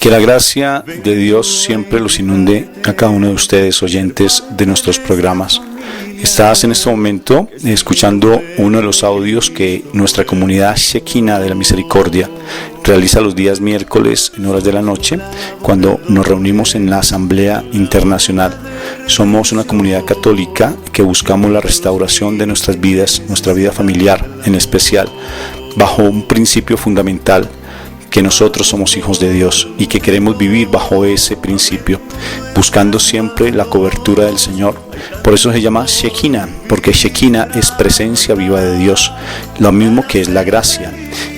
Que la gracia de Dios siempre los inunde a cada uno de ustedes, oyentes de nuestros programas. Estás en este momento escuchando uno de los audios que nuestra comunidad Shekinah de la Misericordia realiza los días miércoles en horas de la noche, cuando nos reunimos en la Asamblea Internacional. Somos una comunidad católica que buscamos la restauración de nuestras vidas, nuestra vida familiar en especial, bajo un principio fundamental: que nosotros somos hijos de Dios y que queremos vivir bajo ese principio, buscando siempre la cobertura del Señor. Por eso se llama Shekinah, porque Shekinah es presencia viva de Dios, lo mismo que es la gracia,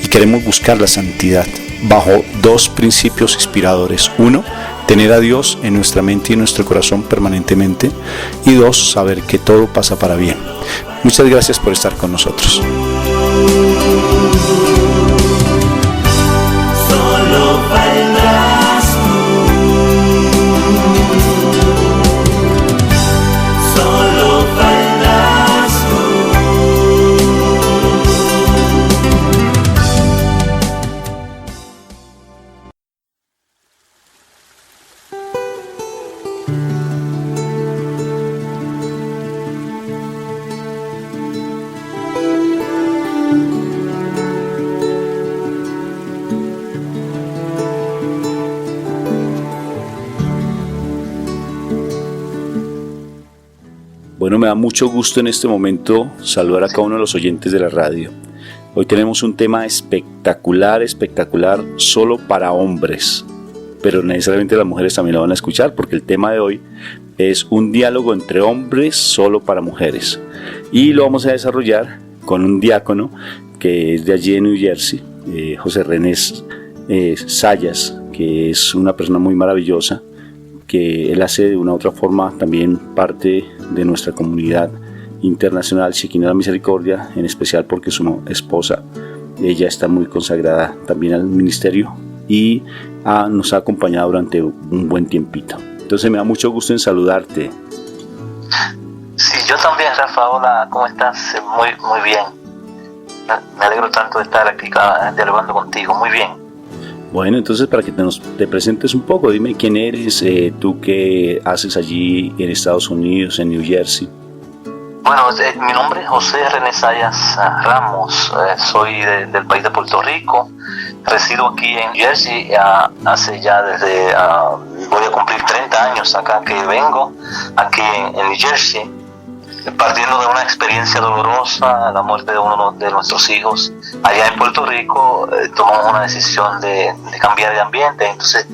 y queremos buscar la santidad bajo dos principios inspiradores: uno, tener a Dios en nuestra mente y en nuestro corazón permanentemente, y dos, saber que todo pasa para bien. Muchas gracias por estar con nosotros. Bueno, me da mucho gusto en este momento saludar a cada uno de los oyentes de la radio. Hoy tenemos un tema espectacular, solo para hombres, pero necesariamente las mujeres también lo van a escuchar, porque el tema de hoy es un diálogo entre hombres solo para mujeres. Y lo vamos a desarrollar con un diácono que es de allí en New Jersey, José René Sayas, que es una persona muy maravillosa, que él hace de una u otra forma también parte de nuestra comunidad internacional Shekinah de la Misericordia, en especial porque su esposa, ella está muy consagrada también al ministerio y nos ha acompañado durante un buen tiempito. Entonces me da mucho gusto en saludarte. Sí, yo también, Rafa. Hola, ¿cómo estás? Muy bien. Me alegro tanto de estar aquí dialogando contigo. Muy bien. Bueno, entonces para que te presentes un poco, dime quién eres, tú qué haces allí en Estados Unidos, en New Jersey. Bueno, mi nombre es José René Sayas Ramos, soy del país de Puerto Rico, resido aquí en New Jersey hace ya voy a cumplir 30 años acá que vengo, aquí en New Jersey, partiendo de una experiencia dolorosa, la muerte de uno de nuestros hijos allá en Puerto Rico. Tomamos una decisión de cambiar de ambiente. Entonces,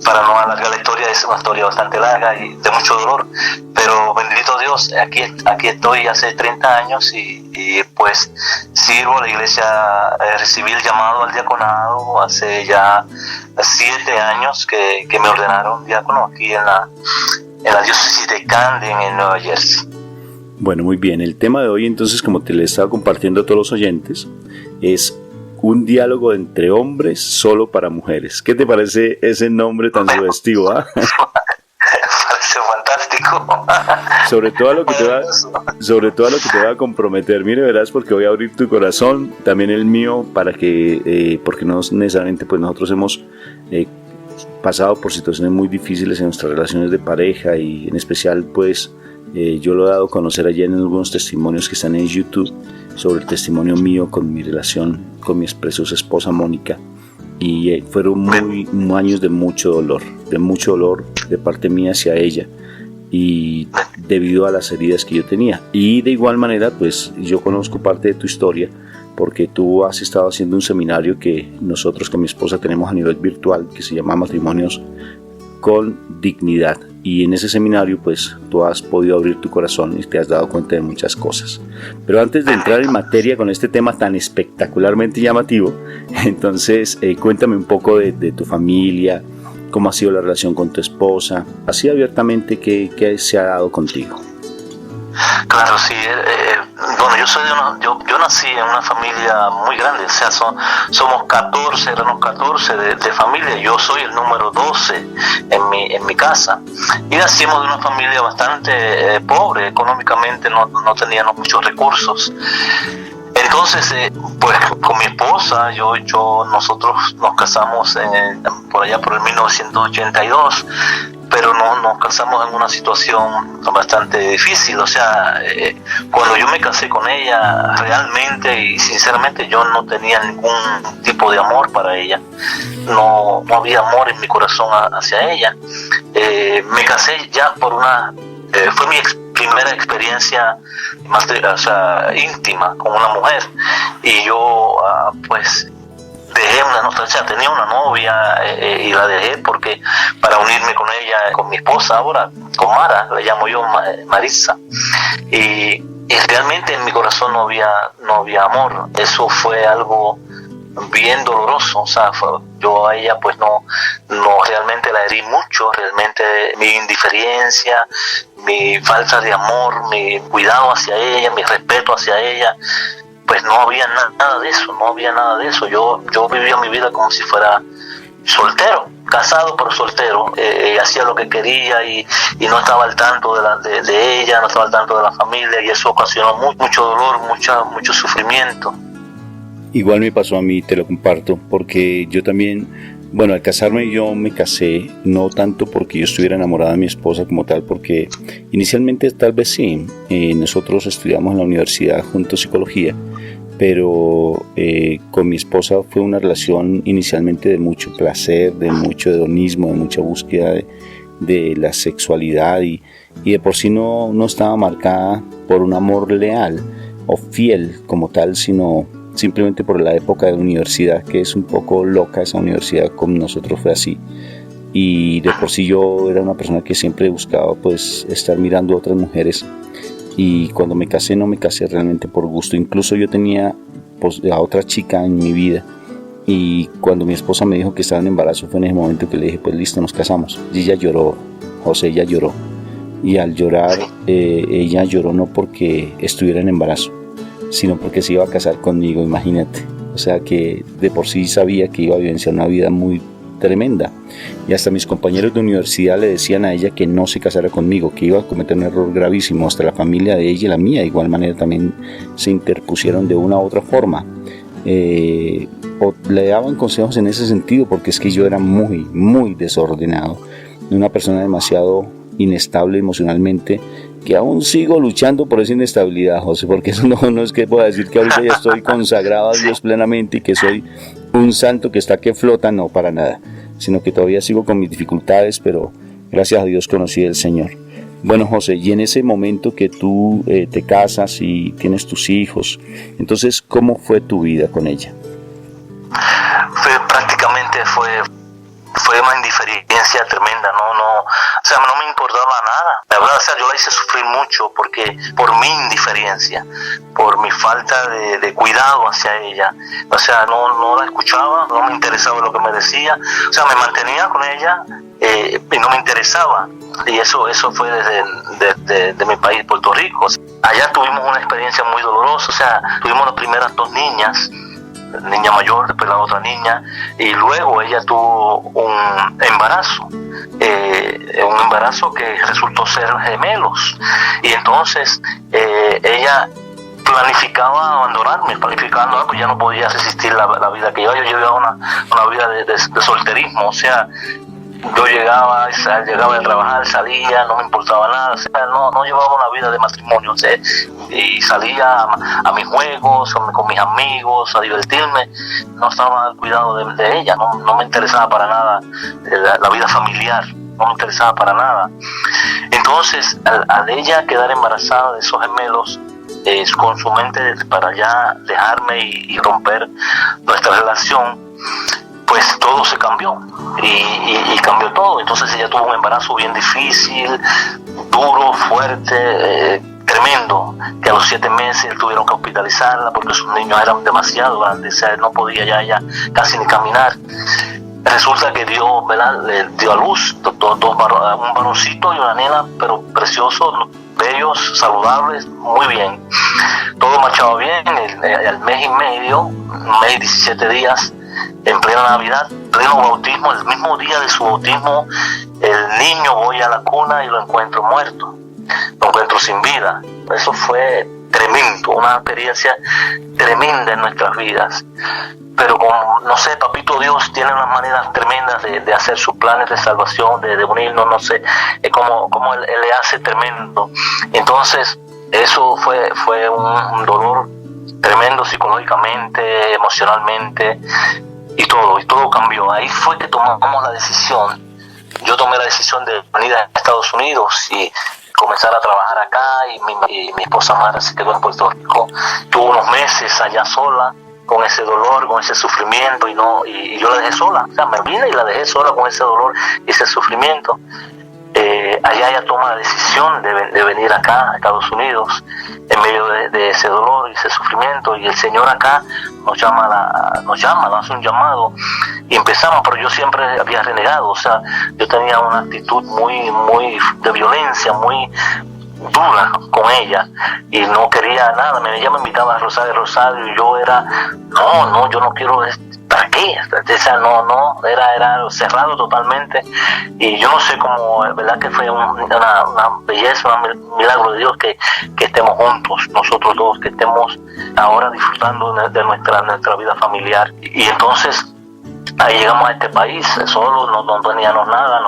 para no alargar la historia, es una historia bastante larga y de mucho dolor, pero bendito Dios, aquí estoy hace 30 años y pues sirvo a la iglesia. Recibí el llamado al diaconado hace ya 7 años que me ordenaron diácono aquí en la diócesis de Camden, en Nueva Jersey. Bueno, muy bien. El tema de hoy, entonces, como te lo he estado compartiendo a todos los oyentes, es un diálogo entre hombres solo para mujeres. ¿Qué te parece ese nombre tan sugestivo? Me parece fantástico. Sobre todo a lo que te va a comprometer. Mire, verás, porque voy a abrir tu corazón, también el mío, para que, porque no necesariamente, pues nosotros hemos pasado por situaciones muy difíciles en nuestras relaciones de pareja, y en especial, pues, yo lo he dado a conocer ayer en algunos testimonios que están en YouTube sobre el testimonio mío con mi relación con mi preciosa esposa Mónica, y fueron años de mucho dolor de parte mía hacia ella, y debido a las heridas que yo tenía. Y de igual manera, pues yo conozco parte de tu historia, porque tú has estado haciendo un seminario que nosotros con mi esposa tenemos a nivel virtual, que se llama Matrimonios con Dignidad, y en ese seminario pues tú has podido abrir tu corazón y te has dado cuenta de muchas cosas. Pero antes de entrar en materia con este tema tan espectacularmente llamativo, entonces cuéntame un poco de tu familia, cómo ha sido la relación con tu esposa, así abiertamente, qué se ha dado contigo. Claro, sí. Bueno, yo nací en una familia muy grande, o sea, somos 14, éramos 14 de familia. Yo soy el número 12 en mi casa, y nacimos de una familia bastante pobre, económicamente no teníamos muchos recursos. Entonces, pues con mi esposa, nosotros nos casamos por allá por el 1982, pero nos casamos en una situación bastante difícil. O sea, cuando yo me casé con ella, realmente y sinceramente yo no tenía ningún tipo de amor para ella. No había amor en mi corazón hacia ella. Me casé ya por fue mi primera experiencia más íntima con una mujer, y yo pues dejé tenía una novia y la dejé porque para unirme con ella, con mi esposa ahora, con Mara, le llamo yo Marisa, y realmente en mi corazón no había amor. Eso fue algo bien doloroso. O sea, yo a ella pues no realmente la herí mucho. Realmente mi indiferencia, mi falta de amor, mi cuidado hacia ella, mi respeto hacia ella, pues no había nada de eso. Yo vivía mi vida como si fuera soltero, casado pero soltero. Hacía lo que quería y no estaba al tanto de ella, no estaba al tanto de la familia, y eso ocasionó mucho dolor, mucho sufrimiento. Igual me pasó a mí, te lo comparto, porque yo también, bueno, al casarme yo me casé, no tanto porque yo estuviera enamorada de mi esposa como tal, porque inicialmente tal vez sí, nosotros estudiamos en la universidad juntos psicología, pero con mi esposa fue una relación inicialmente de mucho placer, de mucho hedonismo, de mucha búsqueda de la sexualidad, y de por sí no estaba marcada por un amor leal o fiel como tal, sino simplemente por la época de la universidad, que es un poco loca. Esa universidad con nosotros fue así, y de por sí yo era una persona que siempre buscaba pues estar mirando a otras mujeres, y cuando me casé no me casé realmente por gusto. Incluso yo tenía pues a otra chica en mi vida, y cuando mi esposa me dijo que estaba en embarazo fue en ese momento que le dije pues listo, nos casamos. Y ella lloró, ella lloró, y al llorar ella lloró no porque estuviera en embarazo, sino porque se iba a casar conmigo, imagínate. O sea que de por sí sabía que iba a vivenciar una vida muy tremenda, y hasta mis compañeros de universidad le decían a ella que no se casara conmigo, que iba a cometer un error gravísimo. Hasta la familia de ella y la mía de igual manera también se interpusieron de una u otra forma, o le daban consejos en ese sentido, porque es que yo era muy desordenado, una persona demasiado inestable emocionalmente, que aún sigo luchando por esa inestabilidad, José, porque eso no es que pueda decir que ahorita ya estoy consagrado a Dios plenamente y que soy un santo que está que flota, no, para nada, sino que todavía sigo con mis dificultades, pero gracias a Dios conocí al Señor. Bueno, José, y en ese momento que tú te casas y tienes tus hijos, entonces, ¿cómo fue tu vida con ella? Fue una indiferencia tremenda, o sea, no me importaba nada. La verdad, o sea, yo la hice sufrir mucho por mi indiferencia, por mi falta de cuidado hacia ella. O sea, no la escuchaba, no me interesaba lo que me decía. O sea, me mantenía con ella y no me interesaba. Y eso fue desde mi país, Puerto Rico. Allá tuvimos una experiencia muy dolorosa. O sea, tuvimos las primeras 2 niñas, niña mayor, después la otra niña, y luego ella tuvo un embarazo que resultó ser gemelos, y entonces ella planificaba abandonarme, pues ya no podía resistir la vida que yo llevaba una vida de solterismo. O sea, yo llegaba a trabajar, salía, no me importaba nada. O sea, no llevaba una vida de matrimonio, o sea, y salía a mis juegos, con mis amigos, a divertirme. No estaba al cuidado de ella, no me interesaba para nada la vida familiar, no me interesaba para nada. Entonces, al ella quedar embarazada de esos gemelos, con su mente para ya dejarme y romper nuestra relación, pues todo se cambió y cambió todo. Entonces ella tuvo un embarazo bien difícil, duro, fuerte, tremendo, que a los 7 meses tuvieron que hospitalizarla porque sus niños eran demasiado grandes. O sea, no podía ya ella casi ni caminar. Resulta que le dio a luz un varoncito y una nena, pero preciosos, bellos, saludables, muy bien. Todo marchaba bien. Al mes y medio, un mes y 17 días, en plena Navidad, pleno bautismo, el mismo día de su bautismo, el niño, voy a la cuna y lo encuentro muerto, lo encuentro sin vida. Eso fue tremendo, una experiencia tremenda en nuestras vidas. Pero como, no sé, Papito Dios tiene unas maneras tremendas de hacer sus planes de salvación, de unirnos, no sé, como él le hace tremendo. Entonces, eso fue un dolor tremendo psicológicamente, emocionalmente, y todo cambió. Ahí fue que tomamos la decisión. Yo tomé la decisión de venir a Estados Unidos y comenzar a trabajar acá, y mi esposa Mara se quedó en Puerto Rico. Tuvo unos meses allá sola, con ese dolor, con ese sufrimiento, y yo la dejé sola. O sea, me vine y la dejé sola con ese dolor y ese sufrimiento. Allá ella toma la decisión de venir acá a Estados Unidos en medio de ese dolor y ese sufrimiento, y el Señor acá nos hace un llamado y empezamos. Pero yo siempre había renegado, o sea, yo tenía una actitud muy de violencia, muy dura con ella, y no quería nada. Ella me invitaba a Rosario, y yo era, no, yo no quiero, ¿para qué? O sea, no, era cerrado totalmente. Y yo no sé cómo, verdad que fue una belleza, un milagro de Dios que estemos juntos, nosotros dos, que estemos ahora disfrutando de nuestra vida familiar. Y entonces ahí llegamos a este país solo, no teníamos nada,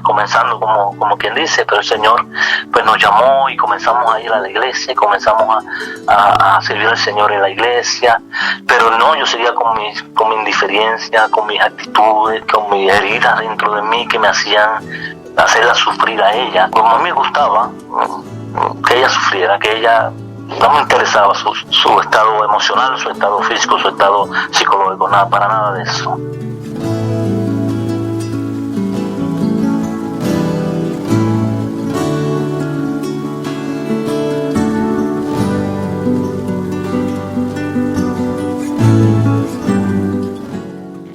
comenzando como quien dice, pero el Señor pues nos llamó y comenzamos a ir a la iglesia, comenzamos a servir al Señor en la iglesia. Pero no, yo seguía con mi indiferencia, con mis actitudes, con mis heridas dentro de mí que me hacían hacerla sufrir a ella. Como a mí me gustaba que ella sufriera, que ella... No me interesaba su estado emocional, su estado físico, su estado psicológico, para nada de eso.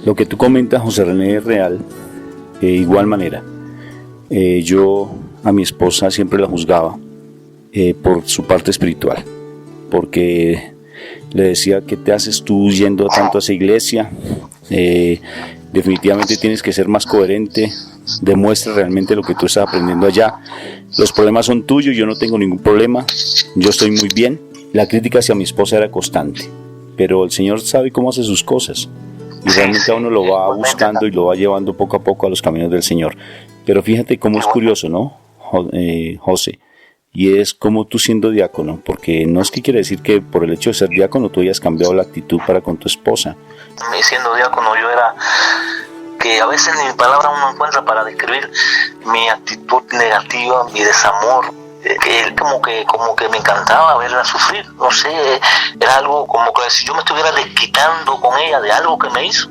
Lo que tú comentas, José René, es real. De igual manera, yo a mi esposa siempre la juzgaba por su parte espiritual, porque le decía: ¿qué te haces tú yendo tanto a esa iglesia? Definitivamente tienes que ser más coherente, demuestra realmente lo que tú estás aprendiendo allá. Los problemas son tuyos, yo no tengo ningún problema, yo estoy muy bien. La crítica hacia mi esposa era constante, pero el Señor sabe cómo hace sus cosas, y realmente a uno lo va buscando y lo va llevando poco a poco a los caminos del Señor. Pero fíjate cómo es curioso, ¿no, José? Y es como tú siendo diácono, porque no es que quiere decir que por el hecho de ser diácono tú hayas cambiado la actitud para con tu esposa. Siendo diácono yo era que a veces ni palabras uno encuentra para describir mi actitud negativa, mi desamor, que como que me encantaba verla sufrir. No sé, era algo como que si yo me estuviera desquitando con ella de algo que me hizo.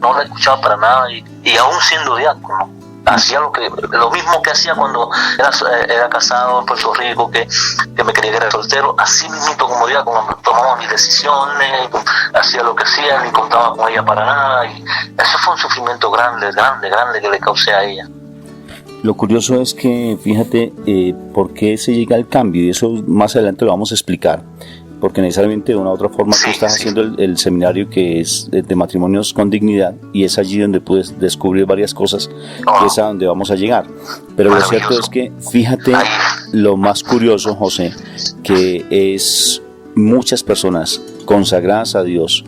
No la escuchaba para nada, y aún siendo diácono hacía lo mismo que hacía cuando era casado en Puerto Rico, que me quería que era soltero. Así mismo como diácono tomaba mis decisiones, hacía lo que hacía, ni contaba con ella para nada, y eso fue un sufrimiento grande que le causé a ella. Lo curioso es que, fíjate, por qué se llega al cambio, y eso más adelante lo vamos a explicar, porque necesariamente de una u otra forma tú estás haciendo el seminario que es de matrimonios con dignidad, y es allí donde puedes descubrir varias cosas, que es a donde vamos a llegar. Pero lo cierto es que, fíjate lo más curioso, José, que es muchas personas consagradas a Dios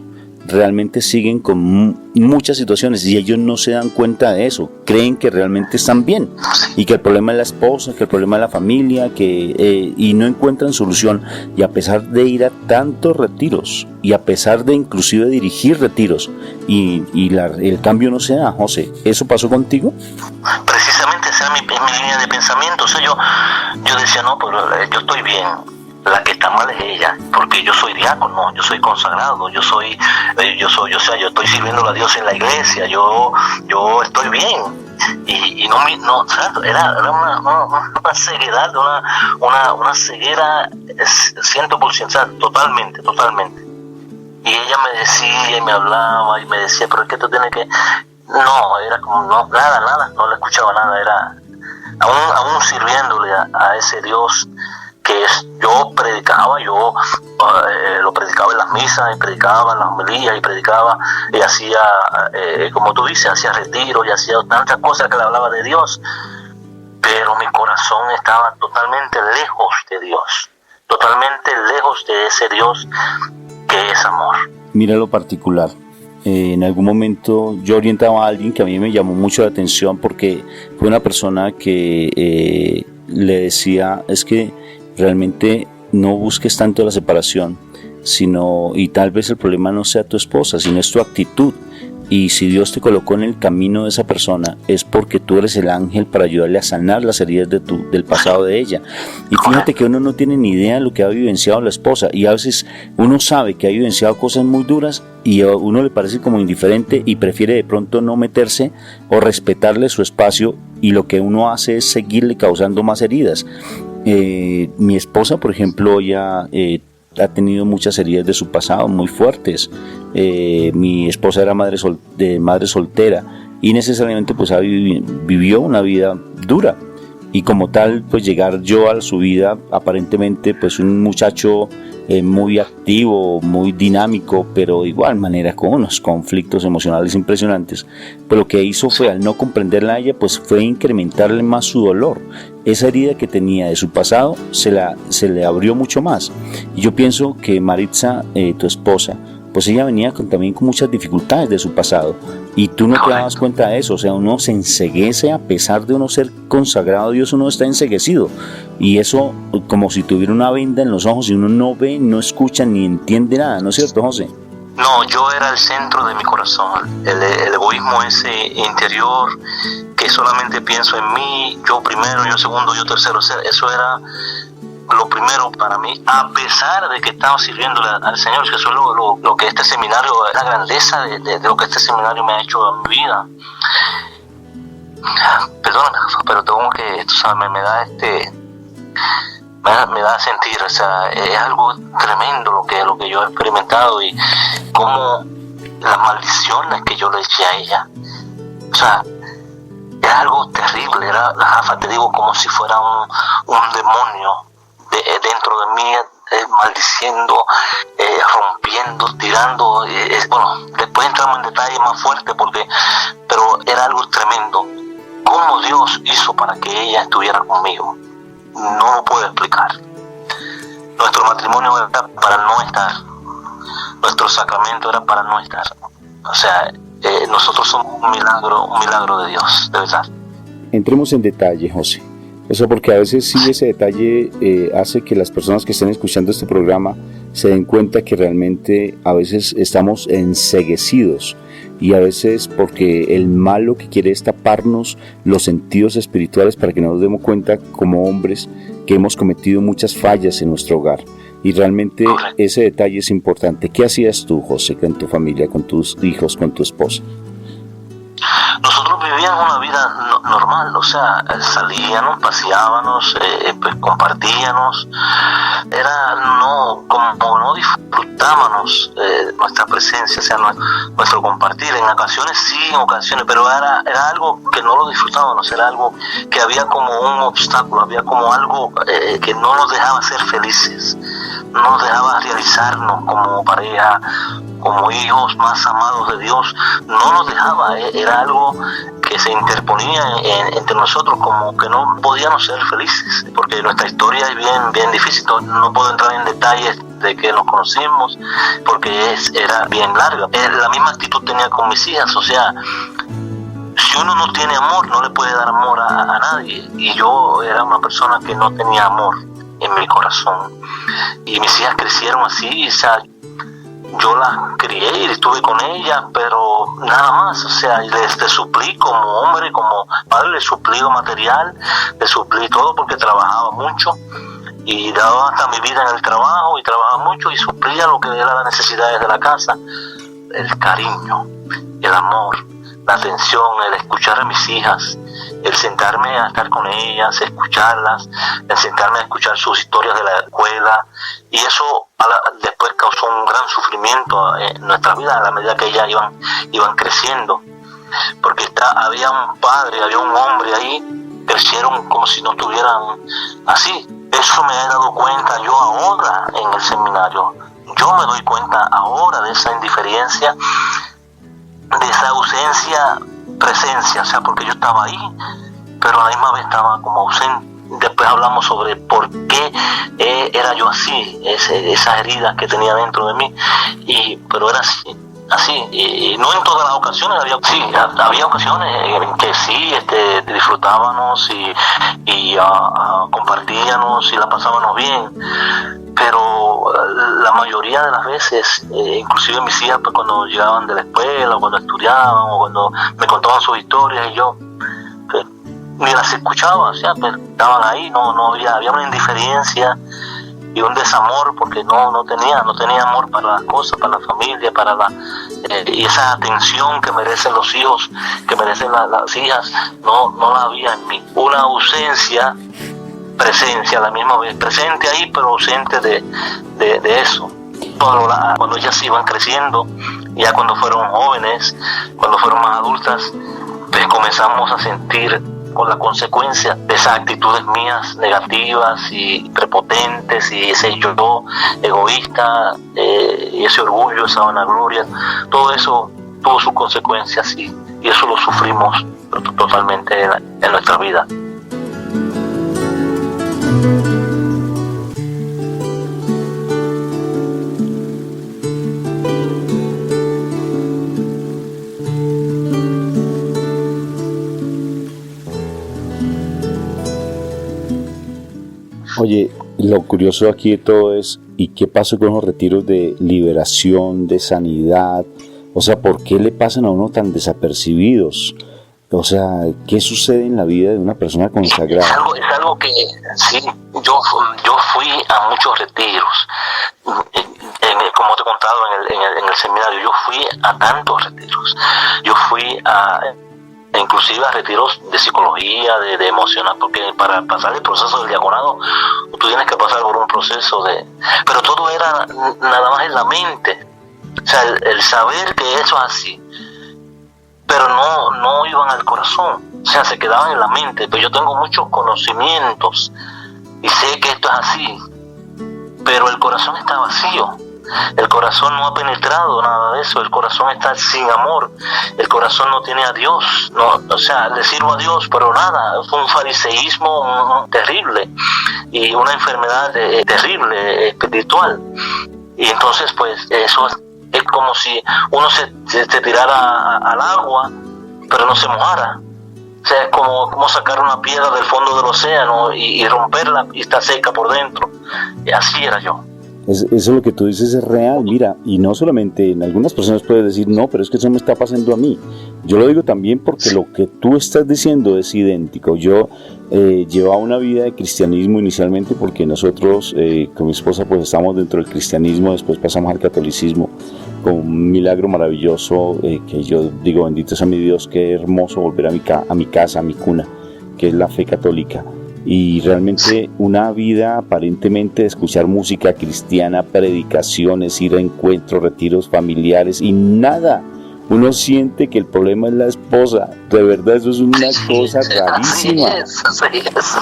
realmente siguen con muchas situaciones, y ellos no se dan cuenta de eso, creen que realmente están bien, y que el problema es la esposa, que el problema es la familia, y no encuentran solución. Y a pesar de ir a tantos retiros, y a pesar de inclusive dirigir retiros, y el cambio no se da. José, ¿eso pasó contigo? Precisamente esa era mi línea de pensamiento. O sea, yo decía, no, pero yo estoy bien. La que está mal es ella, porque yo soy diácono, yo soy consagrado, yo estoy sirviendo a Dios en la iglesia, yo estoy bien, y no, o sea, era una ceguedad, una ceguera 100%, o sea, totalmente. Y ella me decía y me hablaba y me decía, pero es que tú tienes que, no, era como, nada, no le escuchaba nada, era aún sirviéndole a ese Dios que yo predicaba, lo predicaba en las misas, y predicaba en las homilías, y predicaba, y hacía, como tú dices, hacía retiro, y hacía tantas cosas que le hablaba de Dios, pero mi corazón estaba totalmente lejos de Dios. totalmente lejos de ese Dios que es amor. Mira lo particular. En algún momento yo orientaba a alguien que a mí me llamó mucho la atención, porque fue una persona que le decía, es que realmente no busques tanto la separación, sino, y tal vez el problema no sea tu esposa, sino es tu actitud. Y si Dios te colocó en el camino de esa persona, es porque tú eres el ángel para ayudarle a sanar las heridas del pasado de ella. Y fíjate que uno no tiene ni idea de lo que ha vivenciado la esposa, y a veces uno sabe que ha vivenciado cosas muy duras y a uno le parece como indiferente y prefiere de pronto no meterse o respetarle su espacio, y lo que uno hace es seguirle causando más heridas. Mi esposa, por ejemplo, ya ha tenido muchas heridas de su pasado muy fuertes. Mi esposa era madre soltera y necesariamente pues vivió una vida dura, y como tal pues llegar yo a su vida aparentemente pues un muchacho muy activo, muy dinámico, pero de igual manera con unos conflictos emocionales impresionantes, pues lo que hizo fue, al no comprenderla a ella, pues fue incrementarle más su dolor. Esa herida que tenía de su pasado se le abrió mucho más. Y yo pienso que Maritza, tu esposa, pues ella venía también con muchas dificultades de su pasado, y tú no te dabas cuenta de eso. O sea, uno se enceguece, a pesar de uno ser consagrado a Dios, uno está enceguecido, y eso como si tuviera una venda en los ojos, y uno no ve, no escucha ni entiende nada, ¿no es cierto, José? No, yo era el centro de mi corazón, el egoísmo ese interior, que solamente pienso en mí, yo primero, yo segundo, yo tercero. Eso era lo primero para mí, a pesar de que estaba sirviendo al Señor, que eso es lo que este seminario, la grandeza de lo que este seminario me ha hecho en mi vida. Perdóname, pero tengo que, tú sabes, me da a sentir, o sea, es algo tremendo lo que yo he experimentado, y como las maldiciones que yo le eché a ella, o sea, era algo terrible, era, te digo, como si fuera un demonio dentro de mí, maldiciendo, rompiendo, tirando. Bueno, después entramos en detalles más fuertes, pero era algo tremendo. ¿Cómo Dios hizo para que ella estuviera conmigo? No lo puedo explicar. Nuestro matrimonio era para no estar, nuestro sacramento era para no estar. O sea, nosotros somos un milagro de Dios, de verdad. Entremos en detalle, José. Eso porque a veces sí, ese detalle hace que las personas que estén escuchando este programa se den cuenta que realmente a veces estamos enceguecidos, y a veces porque el malo que quiere es taparnos los sentidos espirituales para que no nos demos cuenta como hombres que hemos cometido muchas fallas en nuestro hogar. Y realmente ese detalle es importante. ¿Qué hacías tú, José, con tu familia, con tus hijos, con tu esposa? Nosotros vivíamos una vida normal, o sea, salíamos, paseábamos, pues compartíamos, como no disfrutábamos nuestra presencia, o sea, nuestro compartir. En ocasiones sí, en ocasiones, pero era algo que no lo disfrutábamos, era algo que había como un obstáculo, había como algo que no nos dejaba ser felices, no nos dejaba realizarnos como pareja, como hijos más amados de Dios. No nos dejaba, era algo que se interponía entre nosotros, como que no podíamos ser felices, porque nuestra historia es bien difícil. No puedo entrar en detalles de que nos conocimos, porque era bien larga. La misma actitud tenía con mis hijas, o sea, si uno no tiene amor, no le puede dar amor a nadie, y yo era una persona que no tenía amor en mi corazón, y mis hijas crecieron así, o sea, yo las crié y estuve con ellas, pero nada más. O sea, les suplí como hombre, como padre, les suplí lo material, les suplí todo, porque trabajaba mucho y daba hasta mi vida en el trabajo, y trabajaba mucho, y suplía lo que eran las necesidades de la casa, el cariño, el amor, la atención, el escuchar a mis hijas, el sentarme a estar con ellas, escucharlas, el sentarme a escuchar sus historias de la escuela, y eso después causó un gran sufrimiento en nuestra vida a la medida que ellas iban creciendo, porque había un padre, había un hombre ahí, crecieron como si no estuvieran así. Eso me he dado cuenta yo ahora en el seminario. Yo me doy cuenta ahora de esa indiferencia, de esa ausencia, presencia, o sea, porque yo estaba ahí, pero a la misma vez estaba como ausente. después hablamos sobre por qué era yo así, esas heridas que tenía dentro de mí, pero era así, y no en todas las ocasiones, había ocasiones en que sí, disfrutábamos y compartíamos y la pasábamos bien, pero la mayoría de las veces, inclusive mis hijas, pues, cuando llegaban de la escuela, o cuando estudiaban, o cuando me contaban sus historias, y yo pues, ni las escuchaba, o sea, pues, estaban ahí, no había una indiferencia y un desamor, porque no tenía amor para las cosas, para la familia, y esa atención que merecen los hijos, que merecen las hijas, no la había en mí. Una ausencia, presencia a la misma vez, presente ahí pero ausente de eso. Cuando ellas iban creciendo, ya cuando fueron jóvenes, cuando fueron más adultas, pues comenzamos a sentir con la consecuencia de esas actitudes mías negativas y prepotentes, y ese yo egoísta, y ese orgullo, esa vanagloria, todo eso tuvo sus consecuencias, y eso lo sufrimos totalmente en nuestra vida. Oye, lo curioso aquí de todo es, ¿y qué pasó con los retiros de liberación, de sanidad? O sea, ¿por qué le pasan a uno tan desapercibidos? O sea, ¿qué sucede en la vida de una persona consagrada? Es algo que, sí, yo fui a muchos retiros. Como te he contado en el seminario, yo fui a tantos retiros. Yo fui inclusive a retiros de psicología, de emocional, porque para pasar el proceso del diaconado tú tienes que pasar por un proceso pero todo era nada más en la mente, o sea, el saber que eso es así, pero no iban al corazón, o sea, se quedaban en la mente. Pero yo tengo muchos conocimientos y sé que esto es así, pero el corazón está vacío. El corazón no ha penetrado nada de eso, el corazón está sin amor, el corazón no tiene a Dios, o sea, le sirvo a Dios, pero nada. Fue un fariseísmo terrible y una enfermedad terrible, espiritual. Y entonces, pues, eso es como si uno se tirara al agua, pero no se mojara. O sea, es como sacar una piedra del fondo del océano y romperla y está seca por dentro. Y así era yo. Eso lo que tú dices es real, mira, y no solamente en algunas personas puedes decir, no, pero es que eso me está pasando a mí. Yo lo digo también porque lo que tú estás diciendo es idéntico. Yo llevaba una vida de cristianismo inicialmente porque nosotros con mi esposa pues estamos dentro del cristianismo, después pasamos al catolicismo con un milagro maravilloso, que yo digo, bendito sea mi Dios, qué hermoso volver a mi casa, a mi cuna, que es la fe católica. Y realmente una vida aparentemente de escuchar música cristiana, predicaciones, ir a encuentros, retiros familiares y nada. Uno siente que el problema es la esposa. De verdad, eso es una cosa rarísima. Así es.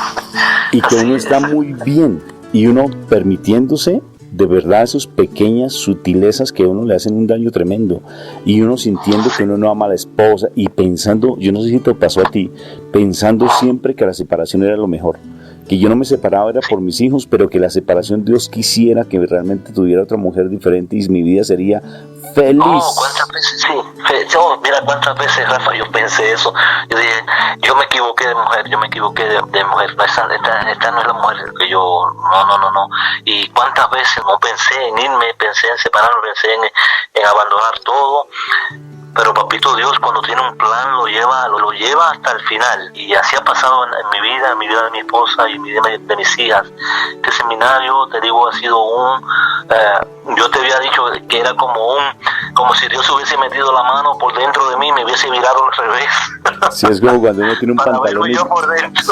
Y que uno está muy bien. Y uno permitiéndose de verdad esas pequeñas sutilezas que a uno le hacen un daño tremendo, y uno sintiendo que uno no ama a la esposa y pensando, yo no sé si te pasó a ti, pensando siempre que la separación era lo mejor, que yo no me separaba era por mis hijos, pero que la separación Dios quisiera que realmente tuviera otra mujer diferente y mi vida sería feliz. ¿Cuántas veces? Sí, mira cuántas veces, Rafa, yo pensé eso. Yo dije, yo me equivoqué de mujer, no, esta no es la mujer que yo, no. Y cuántas veces no pensé en irme, pensé en separarme, pensé en abandonar todo. Pero papito Dios, cuando tiene un plan, lo lleva hasta el final. Y así ha pasado en mi vida de mi esposa y en mi vida de mis hijas. Este seminario, te digo, ha sido yo te había dicho que era como si Dios hubiese metido la mano por dentro de mí y me hubiese virado al revés. Sí, es como cuando uno tiene un pantalón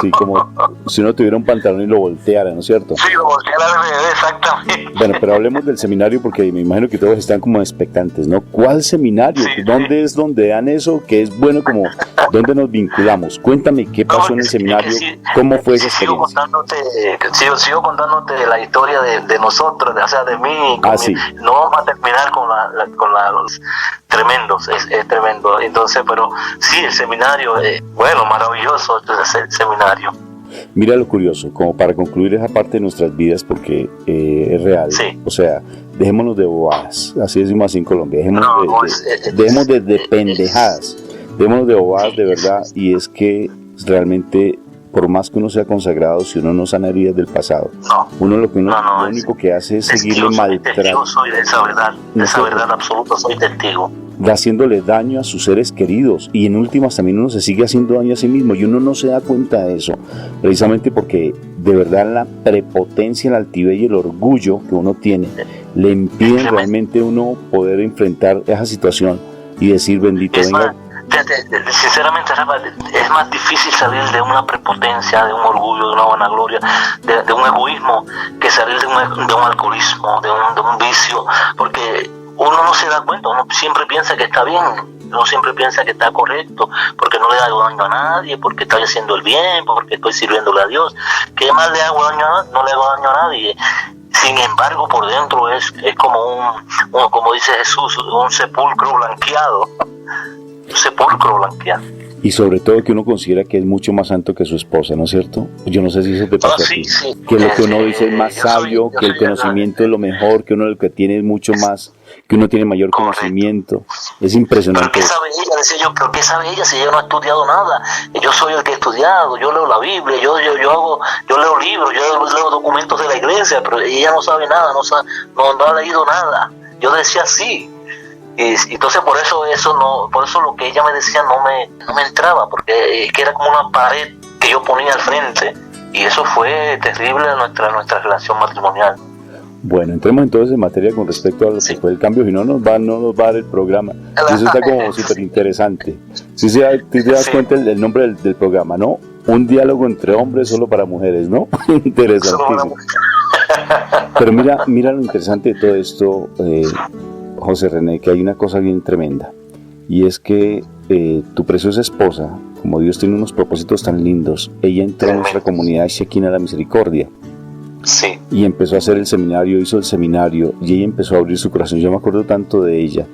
sí, como si uno tuviera un pantalón y lo volteara, ¿no es cierto? Sí, lo volteara al revés, exactamente. Bueno, pero hablemos del seminario porque me imagino que todos están como expectantes, ¿no? ¿Cuál seminario? Sí, ¿Dónde es donde dan eso? Que es bueno, como ¿dónde nos vinculamos? Cuéntame qué pasó en el seminario, cómo fue esa experiencia. Sigo contándote la historia de nosotros, o sea, de mí. Sí. No vamos a terminar con los tremendos, es tremendo. Entonces, pero sí, el seminario, bueno, maravilloso el seminario. Mira lo curioso, como para concluir esa parte de nuestras vidas, porque es real. Sí. O sea, dejémonos de bobadas, así decimos así en Colombia, dejémonos de pendejadas, dejémonos de bobadas de verdad, y es que realmente, por más que uno sea consagrado, si uno no sana heridas del pasado, uno lo único que hace es seguirle maltratando. Yo soy de esa verdad absoluta, soy testigo. Haciéndole daño a sus seres queridos, y en últimas también uno se sigue haciendo daño a sí mismo, y uno no se da cuenta de eso, precisamente porque de verdad la prepotencia, la altivez y el orgullo que uno tiene le impiden realmente uno poder enfrentar esa situación y decir: bendito venga. Sinceramente, Rafa, es más difícil salir de una prepotencia, de un orgullo, de una vanagloria, de un egoísmo, que salir de un alcoholismo, de un vicio, porque uno no se da cuenta, uno siempre piensa que está bien, uno siempre piensa que está correcto, porque no le hago daño a nadie, porque estoy haciendo el bien, porque estoy sirviéndole a Dios. ¿Qué más le hago daño a nadie? No le hago daño a nadie. Sin embargo, por dentro es como como dice Jesús, un sepulcro blanqueado. Sepulcro blanqueado. Y sobre todo que uno considera que es mucho más santo que su esposa, ¿no es cierto? Yo no sé si eso te pasa a ti. Sí. Que lo que uno dice es más sabio, que el conocimiento es lo mejor, que uno lo que tiene es mucho más, que uno tiene mayor conocimiento. Es impresionante. ¿Pero qué sabe ella? Decía yo, ¿pero qué sabe ella si ella no ha estudiado nada? Yo soy el que he estudiado, yo leo la Biblia, yo leo libros, yo leo documentos de la iglesia, pero ella no sabe nada, no ha leído nada. Yo decía sí. Y entonces por eso lo que ella me decía no me entraba, porque es que era como una pared que yo ponía al frente, y eso fue terrible en nuestra relación matrimonial. Bueno, entremos entonces en materia con respecto a lo que fue el cambio, si no nos va a dar el programa. Y eso está como súper interesante. Si te das cuenta el nombre del programa, ¿no? Un diálogo entre hombres solo para mujeres, ¿no? Interesantísimo. Pero mira lo interesante de todo esto, José René, que hay una cosa bien tremenda, y es que tu preciosa esposa, como Dios tiene unos propósitos tan lindos, ella entró en nuestra comunidad Shekinah la Misericordia. Sí. Y empezó a hacer el seminario, hizo el seminario, y ella empezó a abrir su corazón. Yo me acuerdo tanto de ella,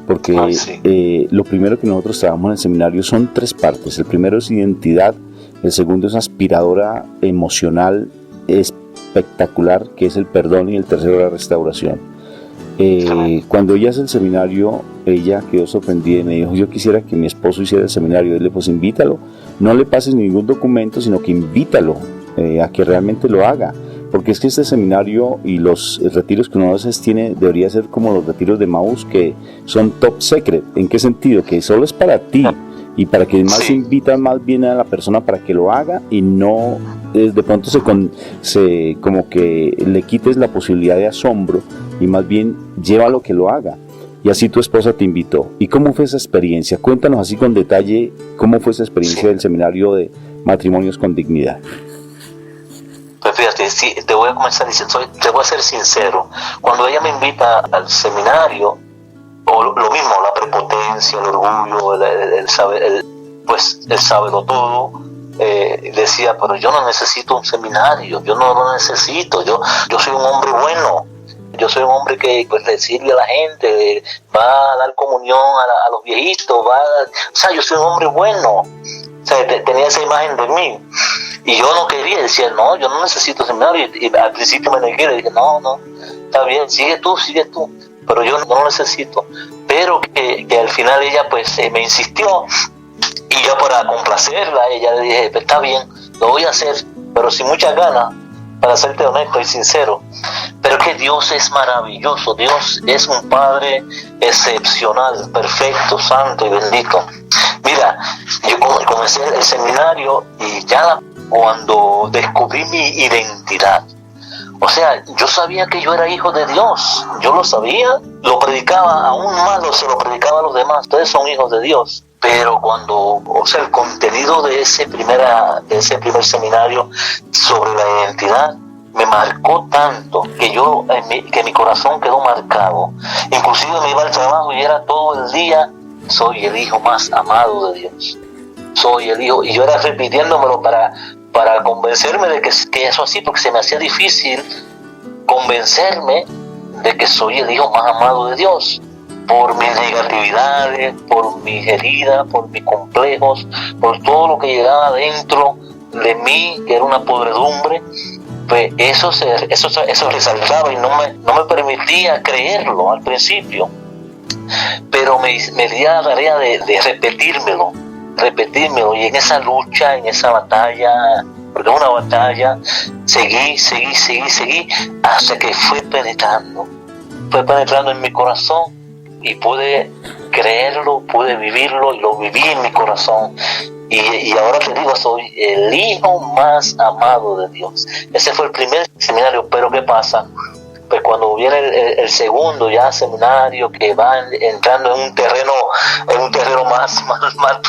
porque lo primero que nosotros trabajamos en el seminario son 3 partes. El primero es identidad, el segundo es aspiradora emocional espectacular, que es el perdón, y el tercero la restauración. Cuando ella hace el seminario, ella quedó sorprendida y me dijo: yo quisiera que mi esposo hiciera el seminario. Y le dije: pues invítalo, no le pases ningún documento, sino que invítalo a que realmente lo haga, porque es que este seminario y los retiros que uno hace debería ser como los retiros de Maús, que son top secret. ¿En qué sentido? Que solo es para ti, y para que más invitan más bien a la persona para que lo haga, y no de pronto se como que le quites la posibilidad de asombro, y más bien llévalo que lo haga. Y así tu esposa te invitó. ¿Y cómo fue esa experiencia? Cuéntanos así con detalle cómo fue esa experiencia del seminario de Matrimonios con Dignidad. Pues fíjate, sí, te voy a comenzar diciendo, te voy a ser sincero. Cuando ella me invita al seminario, o lo mismo, la prepotencia, el orgullo, el sábelo todo, decía: pero yo no necesito un seminario, yo no lo necesito, yo soy un hombre bueno, yo soy un hombre que pues le sirve a la gente, va a dar comunión a los viejitos, yo soy un hombre bueno. O sea, tenía esa imagen de mí, y yo no quería, decía: no, yo no necesito seminario, y al principio me negué, le dije: no, está bien, sigue tú, pero yo no lo necesito. Pero que al final ella pues me insistió, y yo, para complacerla, ella le dije: pues está bien, lo voy a hacer, pero sin muchas ganas, para serte honesto y sincero. Pero que Dios es maravilloso, Dios es un Padre excepcional, perfecto, santo y bendito. Mira, yo comencé el seminario, y ya cuando descubrí mi identidad, o sea, yo sabía que yo era hijo de Dios, yo lo sabía, lo predicaba aún más, se lo predicaba a los demás: ustedes son hijos de Dios. Pero el contenido de ese primer seminario sobre la identidad me marcó tanto que mi corazón quedó marcado. Inclusive me iba al trabajo y era todo el día: soy el hijo más amado de Dios, soy el hijo. Y yo era repitiéndomelo para convencerme de que eso así, porque se me hacía difícil convencerme de que soy el hijo más amado de Dios, por mis negatividades, por mis heridas, por mis complejos, por todo lo que llegaba dentro de mí, que era una podredumbre, pues eso resaltaba y no me permitía creerlo al principio. Pero me di a la tarea de repetírmelo, y en esa lucha, en esa batalla, porque es una batalla, seguí, hasta que fue penetrando en mi corazón y pude creerlo, pude vivirlo y lo viví en mi corazón. Y ahora te digo, soy el hijo más amado de Dios. Ese fue el primer seminario, pero ¿qué pasa? Pues cuando viene el segundo ya seminario, que va entrando en un terreno más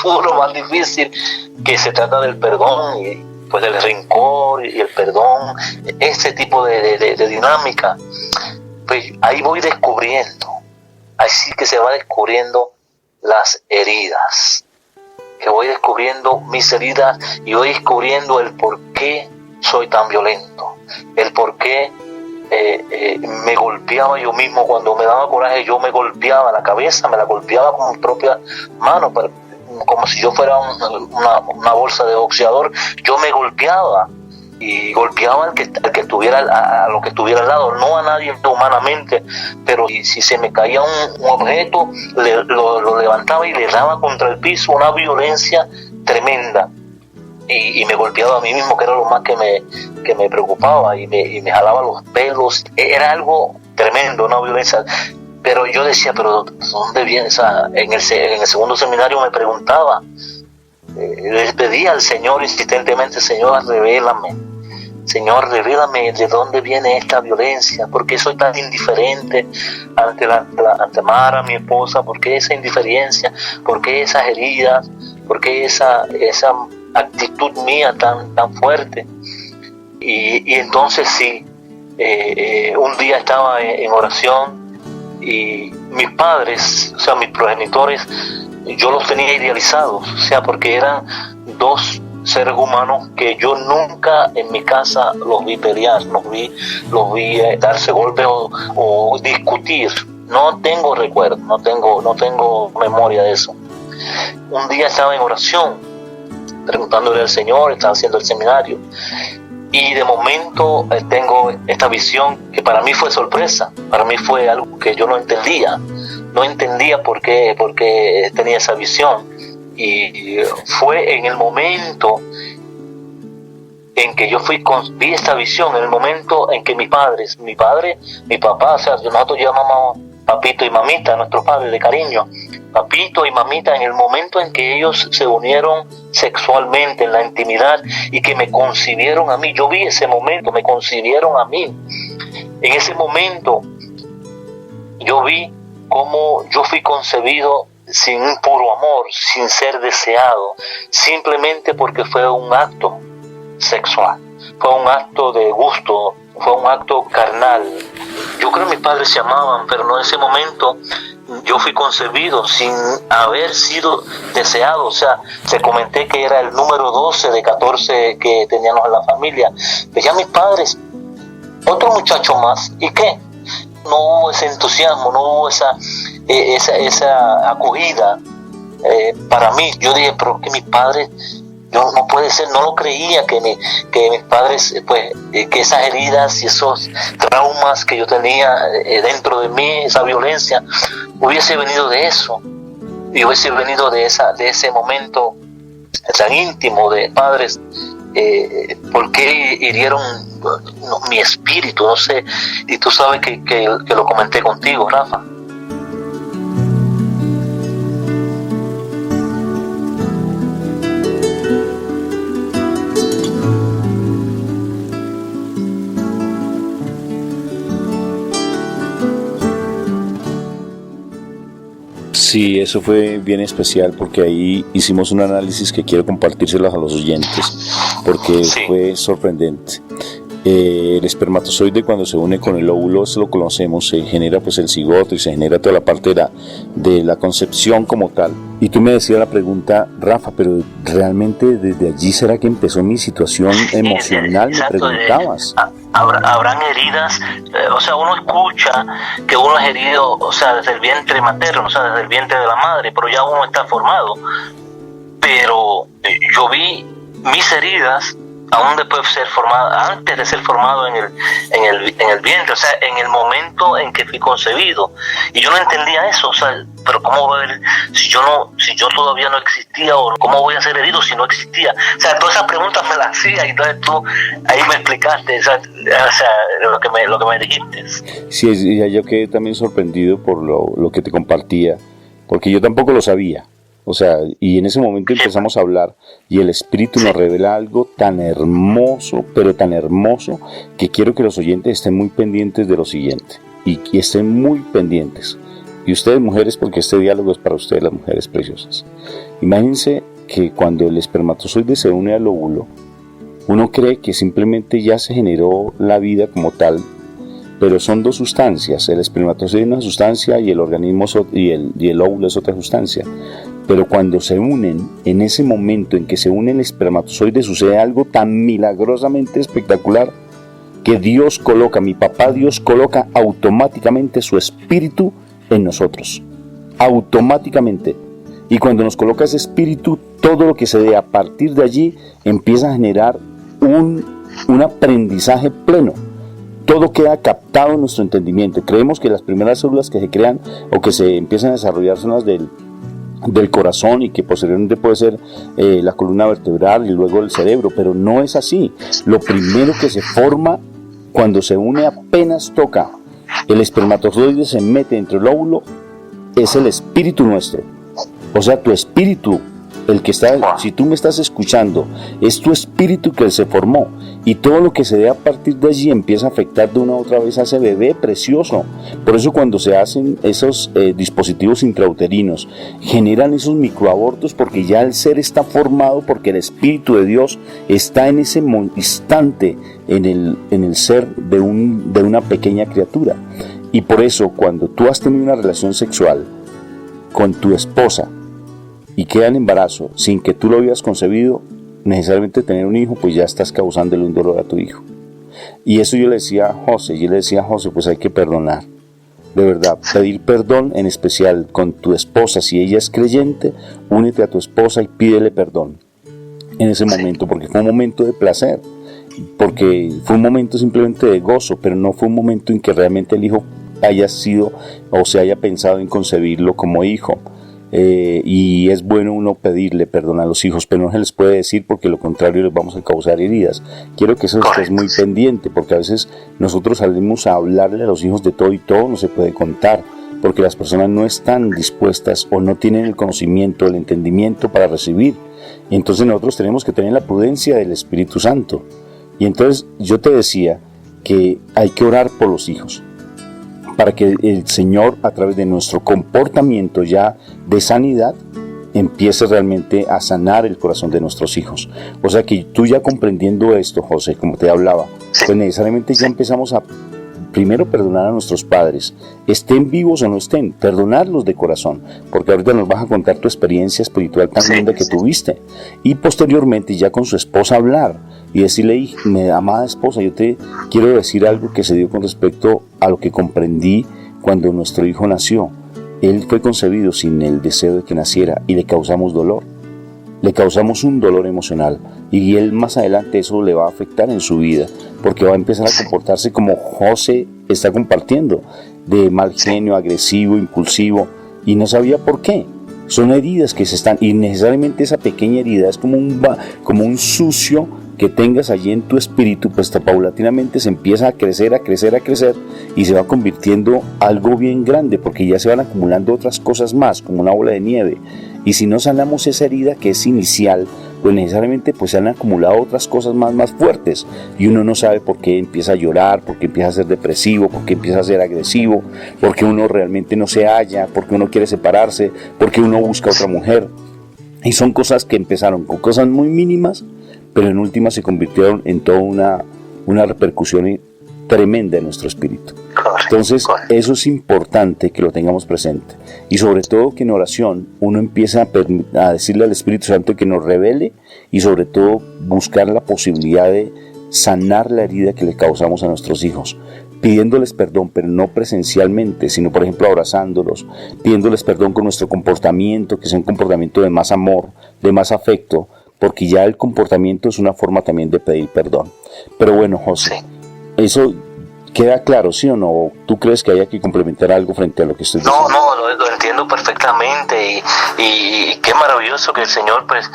duro, más difícil, que se trata del perdón y pues del rencor y el perdón, ese tipo de dinámica, pues ahí voy descubriendo, ahí sí que se va descubriendo las heridas, que voy descubriendo mis heridas y voy descubriendo el por qué soy tan violento, el por qué me golpeaba yo mismo. Cuando me daba coraje, yo me golpeaba la cabeza, me la golpeaba con mi propia mano, como si yo fuera una bolsa de boxeador. Yo me golpeaba y golpeaba al que estuviera a lo que estuviera al lado, no a nadie humanamente, pero si se me caía un objeto, lo levantaba y le daba contra el piso, una violencia tremenda. Y me golpeaba a mí mismo, que era lo más que me preocupaba, y me jalaba los pelos. Era algo tremendo, una violencia. Pero yo decía, pero ¿dónde viene? O sea, en el segundo seminario me preguntaba, le pedía al Señor insistentemente: Señor, revélame de dónde viene esta violencia, por qué soy tan indiferente ante Mara, mi esposa, por qué esa indiferencia, por qué esas heridas, por qué esa actitud mía tan fuerte. Y entonces sí, un día estaba en oración y mis padres, o sea, mis progenitores, yo los tenía idealizados, o sea, porque eran dos seres humanos que yo nunca en mi casa los vi pelear, los vi darse golpes o discutir. No tengo recuerdo, no tengo memoria de eso. Un día estaba en oración, preguntándole al Señor, estaba haciendo el seminario, y de momento tengo esta visión que para mí fue sorpresa, para mí fue algo que yo no entendía por qué tenía esa visión. Y fue en el momento en que yo vi esta visión, en el momento en que mi papá, o sea, nosotros llamamos papito y mamita a nuestro padre de cariño, papito y mamita, en el momento en que ellos se unieron sexualmente en la intimidad y que me concibieron a mí, yo vi ese momento, me concibieron a mí. En ese momento yo vi cómo yo fui concebido sin un puro amor, sin ser deseado, simplemente porque fue un acto sexual, fue un acto de gusto, fue un acto carnal. Yo creo que mis padres se amaban, pero no en ese momento. Yo fui concebido sin haber sido deseado, o sea, te comenté que era el número 12 de 14 que teníamos en la familia. Pues ya mis padres, otro muchacho más, ¿y qué? No hubo ese entusiasmo, no hubo esa acogida para mí. Yo dije, pero que mis padres, yo no puede ser, no lo creía que mis padres, pues, que esas heridas y esos traumas que yo tenía dentro de mí, esa violencia, hubiese venido de eso, y hubiese venido de ese momento tan íntimo de padres. ¿Por qué hirieron mi espíritu? No sé, y tú sabes que lo comenté contigo, Rafa. Sí, eso fue bien especial porque ahí hicimos un análisis que quiero compartírselos a los oyentes porque sí, fue sorprendente. El espermatozoide, cuando se une con el óvulo, eso lo conocemos, se genera pues el cigoto y se genera toda la parte de la concepción como tal. Y tú me decías la pregunta, Rafa, pero realmente desde allí será que empezó mi situación emocional, me preguntabas. Habrán heridas, o sea, uno escucha que uno es herido, o sea, desde el vientre materno, o sea, desde el vientre de la madre, pero ya uno está formado. Pero yo vi mis heridas aún después de ser formado, antes de ser formado en el vientre, o sea, en el momento en que fui concebido. Y yo no entendía eso, o sea, pero cómo va a ver si yo todavía no existía, o cómo voy a ser herido si no existía. O sea, todas esas preguntas me las hacía, y entonces tú ahí me explicaste, o sea lo que me dijiste. Sí, yo quedé también sorprendido por lo que te compartía, porque yo tampoco lo sabía. O sea, y en ese momento empezamos a hablar y el Espíritu nos revela algo tan hermoso, pero tan hermoso, que quiero que los oyentes estén muy pendientes de lo siguiente. Y estén muy pendientes. Y ustedes mujeres, porque este diálogo es para ustedes, las mujeres preciosas. Imagínense que cuando el espermatozoide se une al óvulo, uno cree que simplemente ya se generó la vida como tal, pero son dos sustancias. El espermatozoide es una sustancia y el organismo y el óvulo es otra sustancia. Pero cuando se unen, en ese momento en que se unen el espermatozoide, sucede algo tan milagrosamente espectacular que mi papá Dios coloca automáticamente su espíritu en nosotros. Automáticamente. Y cuando nos coloca ese espíritu, todo lo que se dé a partir de allí empieza a generar un aprendizaje pleno. Todo queda captado en nuestro entendimiento. Creemos que las primeras células que se crean o que se empiezan a desarrollar son las del corazón, y que posteriormente puede ser la columna vertebral y luego el cerebro, pero no es así. Lo primero que se forma cuando se une, apenas toca el espermatozoide, se mete entre el óvulo, es el espíritu nuestro. O sea, tu espíritu, el que está, si tú me estás escuchando, es tu espíritu que se formó, y todo lo que se dé a partir de allí empieza a afectar de una u otra vez a ese bebé precioso. Por eso cuando se hacen esos dispositivos intrauterinos, generan esos microabortos, porque ya el ser está formado, porque el Espíritu de Dios está en ese instante en el ser de una pequeña criatura. Y por eso cuando tú has tenido una relación sexual con tu esposa y queda en embarazo sin que tú lo habías concebido, necesariamente tener un hijo, pues ya estás causándole un dolor a tu hijo. Y eso yo le decía a José, pues hay que perdonar, de verdad, pedir perdón, en especial con tu esposa. Si ella es creyente, únete a tu esposa y pídele perdón en ese momento, porque fue un momento de placer, porque fue un momento simplemente de gozo, pero no fue un momento en que realmente el hijo haya sido o se haya pensado en concebirlo como hijo. Y es bueno uno pedirle perdón a los hijos, pero no se les puede decir, porque lo contrario les vamos a causar heridas. Quiero que eso estés muy pendiente, porque a veces nosotros salimos a hablarle a los hijos de todo, y todo no se puede contar, porque las personas no están dispuestas o no tienen el conocimiento, el entendimiento para recibir. Y entonces nosotros tenemos que tener la prudencia del Espíritu Santo. Y entonces yo te decía que hay que orar por los hijos, para que el Señor, a través de nuestro comportamiento ya de sanidad, empiece realmente a sanar el corazón de nuestros hijos. O sea que tú, ya comprendiendo esto, José, como te hablaba, pues necesariamente ya empezamos a primero perdonar a nuestros padres, estén vivos o no estén, perdonarlos de corazón, porque ahorita nos vas a contar tu experiencia espiritual tan linda que tuviste, y posteriormente ya con su esposa hablar y decirle: amada esposa, yo te quiero decir algo que se dio con respecto a lo que comprendí cuando nuestro hijo nació. Él fue concebido sin el deseo de que naciera, y le causamos dolor, le causamos un dolor emocional, y él más adelante eso le va a afectar en su vida, porque va a empezar a comportarse como José está compartiendo, de mal genio, agresivo, impulsivo, y no sabía por qué. Son heridas que se están, y necesariamente esa pequeña herida es como un sucio que tengas allí en tu espíritu, pues paulatinamente se empieza a crecer, y se va convirtiendo algo bien grande, porque ya se van acumulando otras cosas más, como una bola de nieve. Y si no sanamos esa herida que es inicial, pues necesariamente pues se han acumulado otras cosas más fuertes, y uno no sabe por qué empieza a llorar, por qué empieza a ser depresivo, por qué empieza a ser agresivo, por qué uno realmente no se halla, por qué uno quiere separarse, por qué uno busca otra mujer. Y son cosas que empezaron con cosas muy mínimas, pero en última se convirtieron en toda una repercusión tremenda en nuestro espíritu. Entonces, eso es importante que lo tengamos presente, y sobre todo que en oración uno empieza a decirle al Espíritu Santo que nos revele, y sobre todo buscar la posibilidad de sanar la herida que le causamos a nuestros hijos, pidiéndoles perdón, pero no presencialmente, sino por ejemplo abrazándolos, pidiéndoles perdón con nuestro comportamiento, que sea un comportamiento de más amor, de más afecto, porque ya el comportamiento es una forma también de pedir perdón. Pero bueno, José, Sí. eso queda claro, ¿sí o no? ¿O tú crees que haya que complementar algo frente a lo que estoy diciendo? No, lo entiendo perfectamente y qué maravilloso que el Señor pues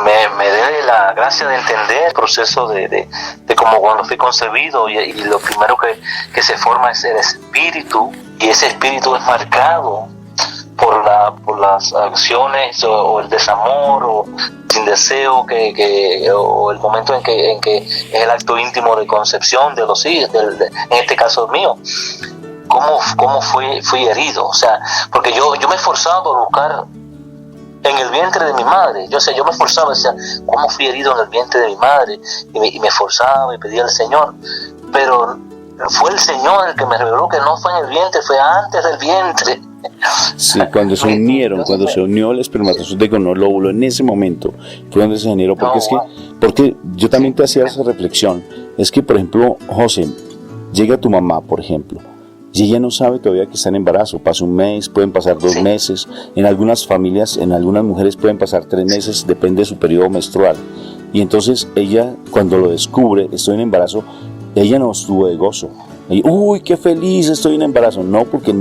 me dé la gracia de entender el proceso de como cuando fui concebido y lo primero que se forma es el espíritu, y ese espíritu es marcado por las acciones o el desamor o sin deseo o el momento en que es el acto íntimo de concepción de los hijos, en este caso mío. ¿Cómo fui herido? O sea, porque yo me esforzaba por buscar en el vientre de mi madre. Yo me esforzaba, decía, ¿cómo fui herido en el vientre de mi madre? Y me esforzaba y pedía al Señor. Pero fue el Señor el que me reveló que no fue en el vientre, fue antes del vientre. Sí, cuando se unieron, cuando se unió el espermatozoide con el óvulo, en ese momento fue donde se generó, porque yo también te hacía esa reflexión, es que por ejemplo, José, llega tu mamá, por ejemplo, y ella no sabe todavía que está en embarazo, pasa un mes, pueden pasar 2 meses, en algunas familias, en algunas mujeres pueden pasar 3 meses, depende de su periodo menstrual, y entonces ella cuando lo descubre, estoy en embarazo, ella no estuvo de gozo, y, uy, qué feliz, estoy en embarazo, no, porque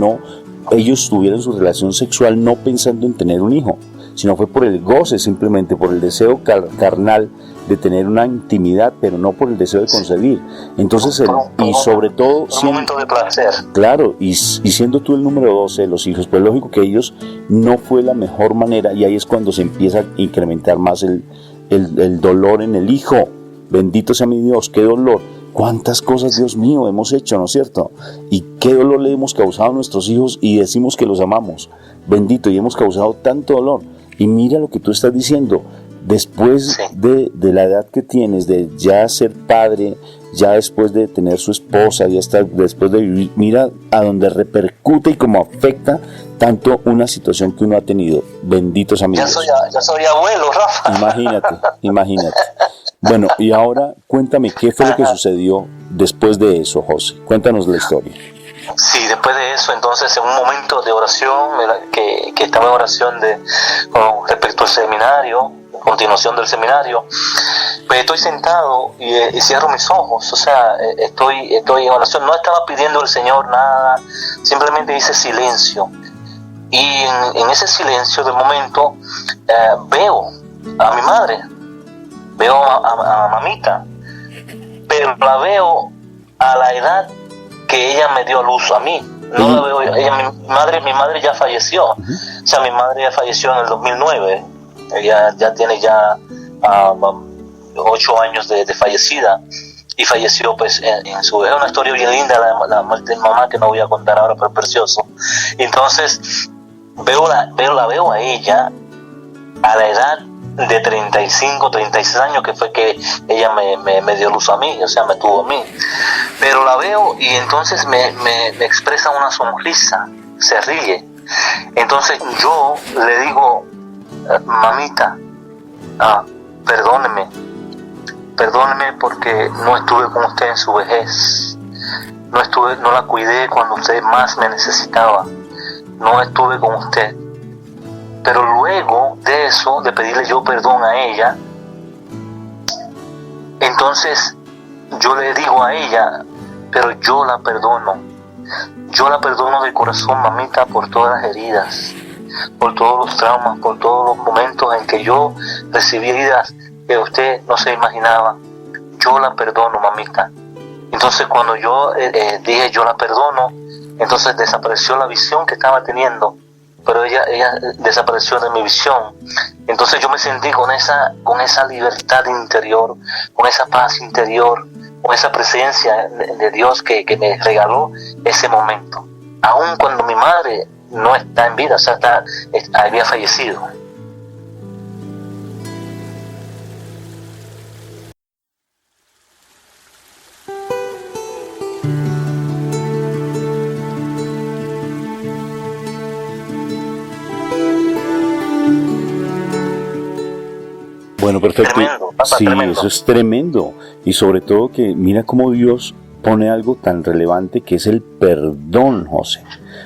ellos tuvieron su relación sexual no pensando en tener un hijo, sino fue por el goce, simplemente por el deseo carnal de tener una intimidad, pero no por el deseo de concebir. Entonces, y sobre todo, un momento de placer. Claro, y siendo tú el número 12 de los hijos, pues lógico que ellos no fue la mejor manera, y ahí es cuando se empieza a incrementar más el dolor en el hijo. Bendito sea mi Dios, qué dolor. Cuántas cosas, Dios mío, hemos hecho, ¿no es cierto? Y qué dolor le hemos causado a nuestros hijos y decimos que los amamos. Bendito, y hemos causado tanto dolor. Y mira lo que tú estás diciendo. Después de la edad que tienes, de ya ser padre, ya después de tener su esposa, ya estar después de vivir, mira a donde repercute y cómo afecta tanto una situación que uno ha tenido. Benditos amigos. Ya soy abuelo, Rafa. Imagínate. Bueno, y ahora cuéntame qué fue lo que sucedió después de eso, José. Cuéntanos la historia. Sí, después de eso, entonces, en un momento de oración, que estaba en oración con respecto al seminario, continuación del seminario, pues estoy sentado y cierro mis ojos, o sea, estoy en oración, no estaba pidiendo al Señor nada, simplemente hice silencio. Y en ese silencio, de momento, veo a mi madre, veo a mamita, pero la veo a la edad que ella me dio a luz a mí. No la veo, mi madre ya falleció. O sea, mi madre ya falleció en el 2009. Ella ya tiene 8 años de fallecida. Y falleció pues en su... Es una historia bien linda, la muerte de mi mamá, que no voy a contar ahora, pero es precioso. Entonces, la veo a ella a la edad de 35, 36 años, que fue que ella me dio luz a mí, o sea, me tuvo a mí. Pero la veo y entonces me expresa una sonrisa, se ríe. Entonces yo le digo, mamita, perdóneme porque no estuve con usted en su vejez, no la cuidé cuando usted más me necesitaba, no estuve con usted. Pero luego de eso, de pedirle yo perdón a ella, entonces yo le digo a ella, pero yo la perdono de corazón, mamita, por todas las heridas, por todos los traumas, por todos los momentos en que yo recibí heridas que usted no se imaginaba. Yo la perdono, mamita. Entonces cuando yo dije yo la perdono, entonces desapareció la visión que estaba teniendo, pero ella desapareció de mi visión. Entonces yo me sentí con esa libertad interior, con esa paz interior, con esa presencia de Dios que me regaló ese momento, aun cuando mi madre no está en vida, o sea, había fallecido. Bueno, perfecto. Tremendo, sí, tremendo. eso es tremendo. Y sobre todo que mira cómo Dios pone algo tan relevante que es el perdón, José.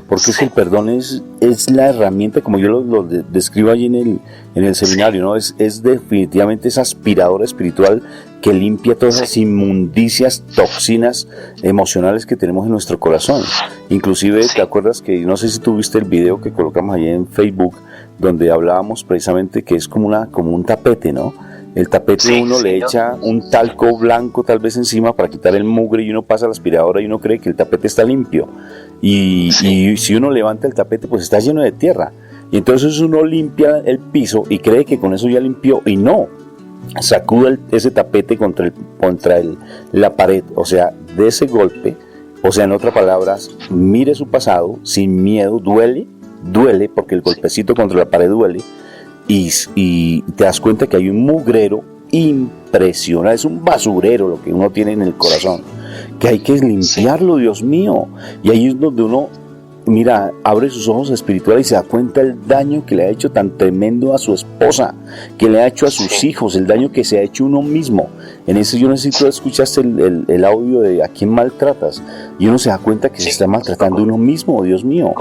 Porque es que el perdón es la herramienta, como yo lo describo allí en el seminario, ¿no? Es definitivamente esa aspiradora espiritual que limpia todas esas inmundicias, toxinas emocionales que tenemos en nuestro corazón. Inclusive, ¿te acuerdas que, no sé si tú viste el video que colocamos allí en Facebook, donde hablábamos precisamente que es como un tapete, ¿no? El tapete uno le echa un talco blanco tal vez encima para quitar el mugre y uno pasa la aspiradora y uno cree que el tapete está limpio. Y si uno levanta el tapete, pues está lleno de tierra. Y entonces uno limpia el piso y cree que con eso ya limpió. Y no, sacuda ese tapete contra la pared. O sea, de ese golpe, o sea, en otras palabras, mire su pasado sin miedo, duele porque el golpecito contra la pared duele. Y te das cuenta que hay un mugrero impresionante, es un basurero lo que uno tiene en el corazón, que hay que limpiarlo, Dios mío. Y ahí es donde uno, mira, abre sus ojos espirituales y se da cuenta el daño que le ha hecho tan tremendo a su esposa, que le ha hecho a sus hijos, el daño que se ha hecho uno mismo. En ese, yo no sé si tú escuchaste el audio de ¿a quién maltratas? Y uno se da cuenta que se está maltratando uno mismo, Dios mío.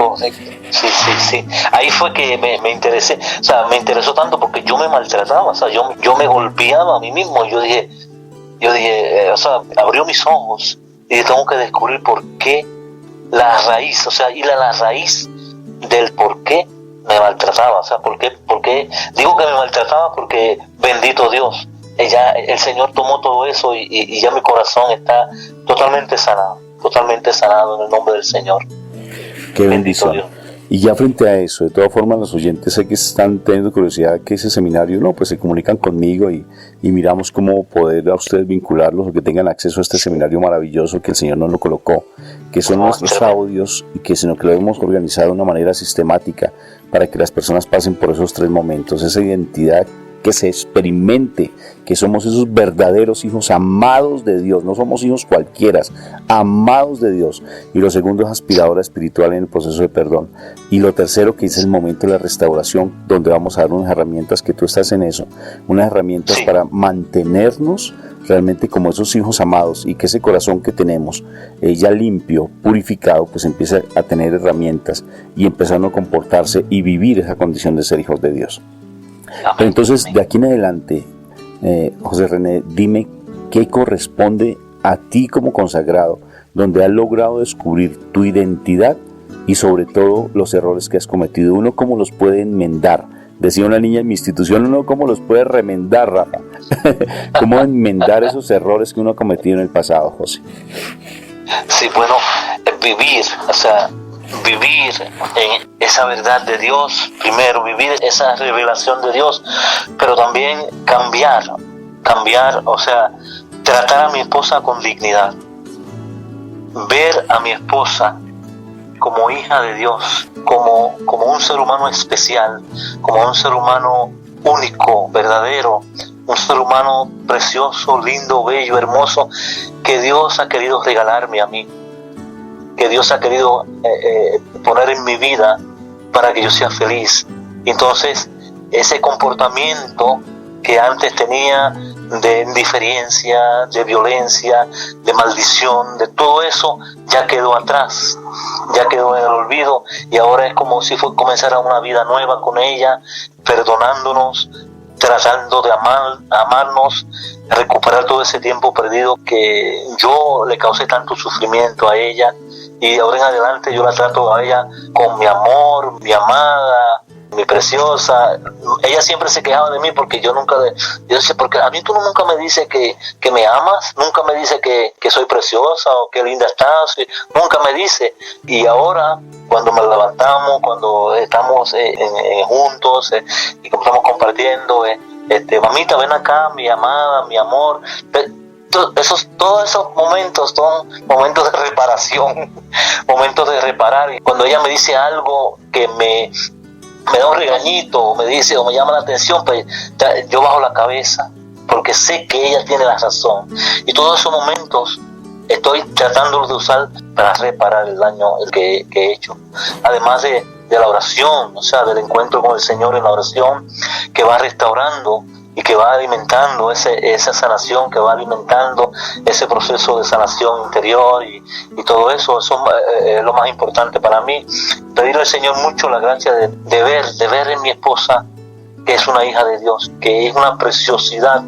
Sí. Ahí fue que me interesé, o sea, me interesó tanto porque yo me maltrataba, o sea, yo me golpeaba a mí mismo. Yo dije, o sea, abrió mis ojos y tengo que descubrir por qué, la raíz, o sea, ir a la raíz del por qué me maltrataba, o sea, por qué digo que me maltrataba, porque bendito Dios, el Señor tomó todo eso y ya mi corazón está totalmente sanado en el nombre del Señor. Qué bendición. Y ya frente a eso, de todas formas, los oyentes sé que están teniendo curiosidad que ese seminario, no, pues se comunican conmigo y miramos cómo poder a ustedes vincularlos o que tengan acceso a este seminario maravilloso que el Señor nos lo colocó, que son nuestros audios y que sino que lo hemos organizado de una manera sistemática para que las personas pasen por esos 3 momentos, esa identidad, que se experimente que somos esos verdaderos hijos amados de Dios, no somos hijos cualquiera, amados de Dios. Y lo segundo es aspiradora espiritual en el proceso de perdón. Y lo tercero, que es el momento de la restauración, donde vamos a dar unas herramientas, que tú estás en eso, unas herramientas para mantenernos realmente como esos hijos amados, y que ese corazón que tenemos ya limpio, purificado, pues empieza a tener herramientas y empezar a comportarse y vivir esa condición de ser hijos de Dios. Pero entonces, de aquí en adelante, José René, dime qué corresponde a ti como consagrado, donde has logrado descubrir tu identidad y sobre todo los errores que has cometido. Uno, ¿cómo los puede enmendar? Decía una niña en mi institución, uno, ¿cómo los puede remendar, Rafa? ¿Cómo enmendar esos errores que uno ha cometido en el pasado, José? Sí, bueno, vivir en esa verdad de Dios, primero vivir esa revelación de Dios, pero también cambiar, o sea, tratar a mi esposa con dignidad, ver a mi esposa como hija de Dios, como un ser humano especial, como un ser humano único, verdadero, un ser humano precioso, lindo, bello, hermoso, que Dios ha querido regalarme a mí, que Dios ha querido poner en mi vida para que yo sea feliz. Y entonces ese comportamiento que antes tenía de indiferencia, de violencia, de maldición, de todo eso, ya quedó atrás, ya quedó en el olvido, y ahora es como si comenzara una vida nueva con ella, perdonándonos, tratando de amarnos, recuperar todo ese tiempo perdido que yo le causé tanto sufrimiento a ella, y ahora en adelante yo la trato a ella con mi amor, mi amada, mi preciosa. Ella siempre se quejaba de mí porque yo decía, porque a mí tú nunca me dices que me amas, nunca me dices que soy preciosa o que linda estás, nunca me dice. Y ahora, cuando me levantamos, cuando estamos juntos y estamos compartiendo, mamita, ven acá, mi amada, mi amor. Todos esos momentos son momentos de reparación, momentos de reparar. Y cuando ella me dice algo que me da un regañito, o me dice, o me llama la atención, pues yo bajo la cabeza, porque sé que ella tiene la razón. Y todos esos momentos estoy tratándolos de usar para reparar el daño que he hecho. Además de la oración, o sea, del encuentro con el Señor en la oración, que va restaurando y que va alimentando esa sanación, que va alimentando ese proceso de sanación interior y todo eso. Eso es lo más importante para mí. Pedirle al Señor mucho la gracia de ver en mi esposa que es una hija de Dios, que es una preciosidad